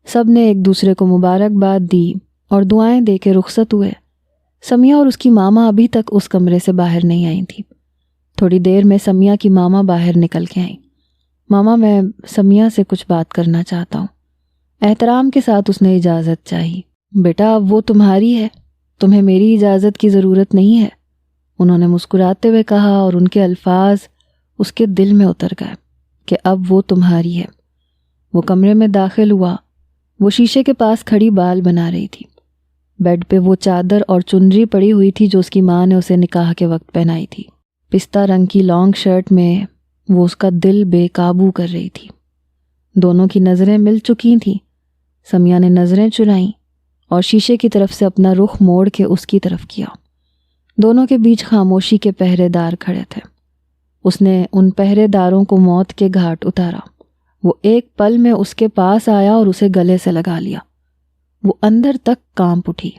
سب نے ایک دوسرے کو مبارکباد دی اور دعائیں دے کے رخصت ہوئے۔ سمیہ اور اس کی ماما ابھی تک اس کمرے سے باہر نہیں آئی تھیں۔ تھوڑی دیر میں سمیہ کی ماما باہر نکل کے آئیں۔ ماما میں سمیہ سے کچھ بات کرنا چاہتا ہوں۔ احترام کے ساتھ اس نے اجازت چاہی۔ بیٹا اب وہ تمہاری ہے، تمہیں میری اجازت کی ضرورت نہیں ہے، انہوں نے مسکراتے ہوئے کہا اور ان کے الفاظ اس کے دل میں اتر گئے کہ اب وہ تمہاری ہے۔ وہ کمرے میں داخل ہوا۔ وہ شیشے کے پاس کھڑی بال بنا رہی تھی۔ بیڈ پہ وہ چادر اور چنری پڑی ہوئی تھی جو اس کی ماں نے اسے نکاح کے وقت پہنائی تھی۔ پستہ رنگ کی لانگ شرٹ میں وہ اس کا دل بے قابو کر رہی تھی۔ دونوں کی نظریں مل چکی تھیں۔ سمیہ نے نظریں چرائیں اور شیشے کی طرف سے اپنا رخ موڑ کے اس کی طرف کیا۔ دونوں کے بیچ خاموشی کے پہرے دار کھڑے تھے۔ اس نے ان پہرے داروں کو موت کے گھاٹ اتارا۔ وہ ایک پل میں اس کے پاس آیا اور اسے گلے سے لگا لیا۔ وہ اندر تک کانپ اٹھی۔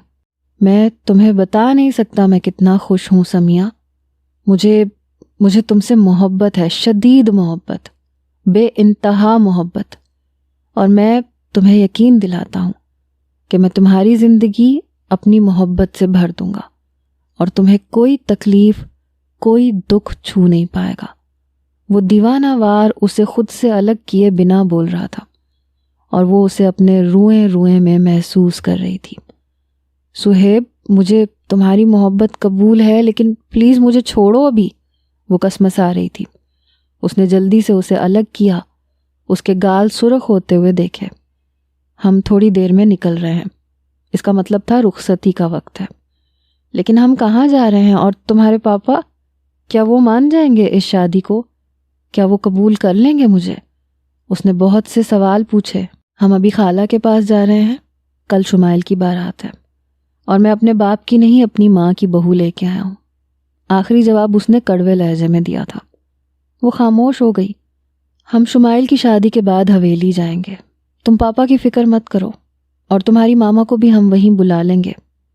میں تمہیں بتا نہیں سکتا میں کتنا خوش ہوں سمیہ۔ مجھے تم سے محبت ہے، شدید محبت، بے انتہا محبت، اور میں تمہیں یقین دلاتا ہوں کہ میں تمہاری زندگی اپنی محبت سے بھر دوں گا اور تمہیں کوئی تکلیف، کوئی دکھ چھو نہیں پائے گا۔ وہ دیوانہ وار اسے خود سے الگ کیے بنا بول رہا تھا اور وہ اسے اپنے روئیں روئیں میں محسوس کر رہی تھی۔ سہیب، مجھے تمہاری محبت قبول ہے، لیکن پلیز مجھے چھوڑو ابھی، وہ کسمسا رہی تھی۔ اس نے جلدی سے اسے الگ کیا، اس کے گال سرخ ہوتے ہوئے دیکھے۔ ہم تھوڑی دیر میں نکل رہے ہیں، اس کا مطلب تھا رخصتی کا وقت ہے۔ لیکن ہم کہاں جا رہے ہیں؟ اور تمہارے پاپا، کیا وہ مان جائیں گے اس شادی کو؟ کیا وہ قبول کر لیں گے مجھے؟ اس نے بہت سے سوال پوچھے۔ ہم ابھی خالہ کے پاس جا رہے ہیں، کل شمائل کی بارات ہے، اور میں اپنے باپ کی نہیں اپنی ماں کی بہو لے کے آیا ہوں۔ آخری جواب اس نے کڑوے لہجے میں دیا تھا۔ وہ خاموش ہو گئی۔ ہم شمائل کی شادی کے بعد حویلی جائیں گے، تم پاپا کی فکر مت کرو، اور تمہاری ماما کو بھی ہم وہیں بلا لیں گے،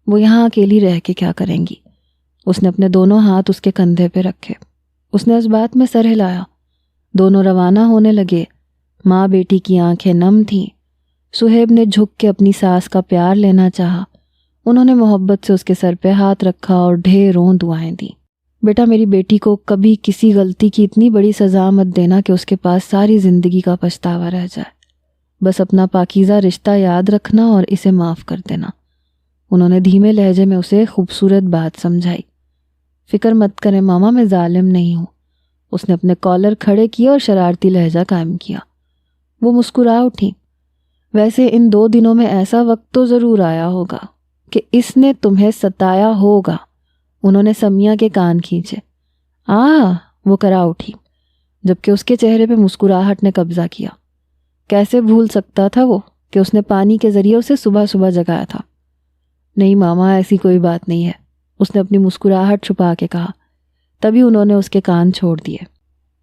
وہ یہاں اکیلی رہ کے کیا کریں گی؟ اس نے اپنے دونوں ہاتھ اس کے کندھے پہ رکھے۔ اس نے اس بات میں سر ہلایا۔ دونوں روانہ ہونے لگے۔ ماں بیٹی کی آنکھیں نم تھیں۔ سہیب نے جھک کے اپنی ساس کا پیار لینا چاہا۔ انہوں نے محبت سے اس کے سر پہ ہاتھ رکھا اور ڈھیروں دعائیں دیں۔ بیٹا، میری بیٹی کو کبھی کسی غلطی کی اتنی بڑی سزا مت دینا کہ اس کے پاس ساری زندگی کا پچھتاوا رہ جائے۔ بس اپنا پاکیزہ رشتہ یاد رکھنا اور اسے معاف کر دینا۔ انہوں نے دھیمے لہجے میں اسے خوبصورت بات سمجھائی۔ فکر مت کریں ماما، میں ظالم نہیں ہوں۔ اس نے اپنے کالر کھڑے کیے اور شرارتی لہجہ قائم کیا۔ وہ مسکرا اٹھی۔ ویسے ان 2 دنوں میں ایسا وقت تو ضرور آیا ہوگا کہ اس نے تمہیں ستایا ہوگا۔ انہوں نے سمیہ کے کان کھینچے۔ وہ کرا اٹھی، جبکہ اس کے چہرے پہ مسکراہٹ نے قبضہ کیا۔ کیسے بھول سکتا تھا وہ کہ اس نے پانی کے ذریعے اسے صبح صبح جگایا تھا؟ نہیں ماما، ایسی کوئی بات نہیں ہے، اس نے اپنی مسکراہٹ چھپا کے کہا۔ تبھی انہوں نے اس کے کان چھوڑ دیے۔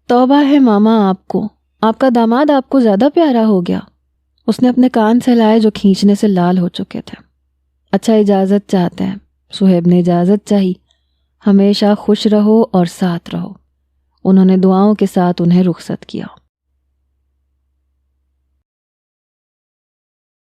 توبہ ہے ماما آپ کو، آپ کا داماد آپ کو زیادہ پیارا ہو گیا۔ اس نے اپنے کان سہلائے جو کھینچنے سے لال ہو چکے تھے۔ اچھا، اجازت چاہتے ہیں؟ سہیب نے اجازت چاہی۔ ہمیشہ خوش رہو اور ساتھ رہو۔ انہوں نے دعاؤں کے ساتھ انہیں رخصت کیا۔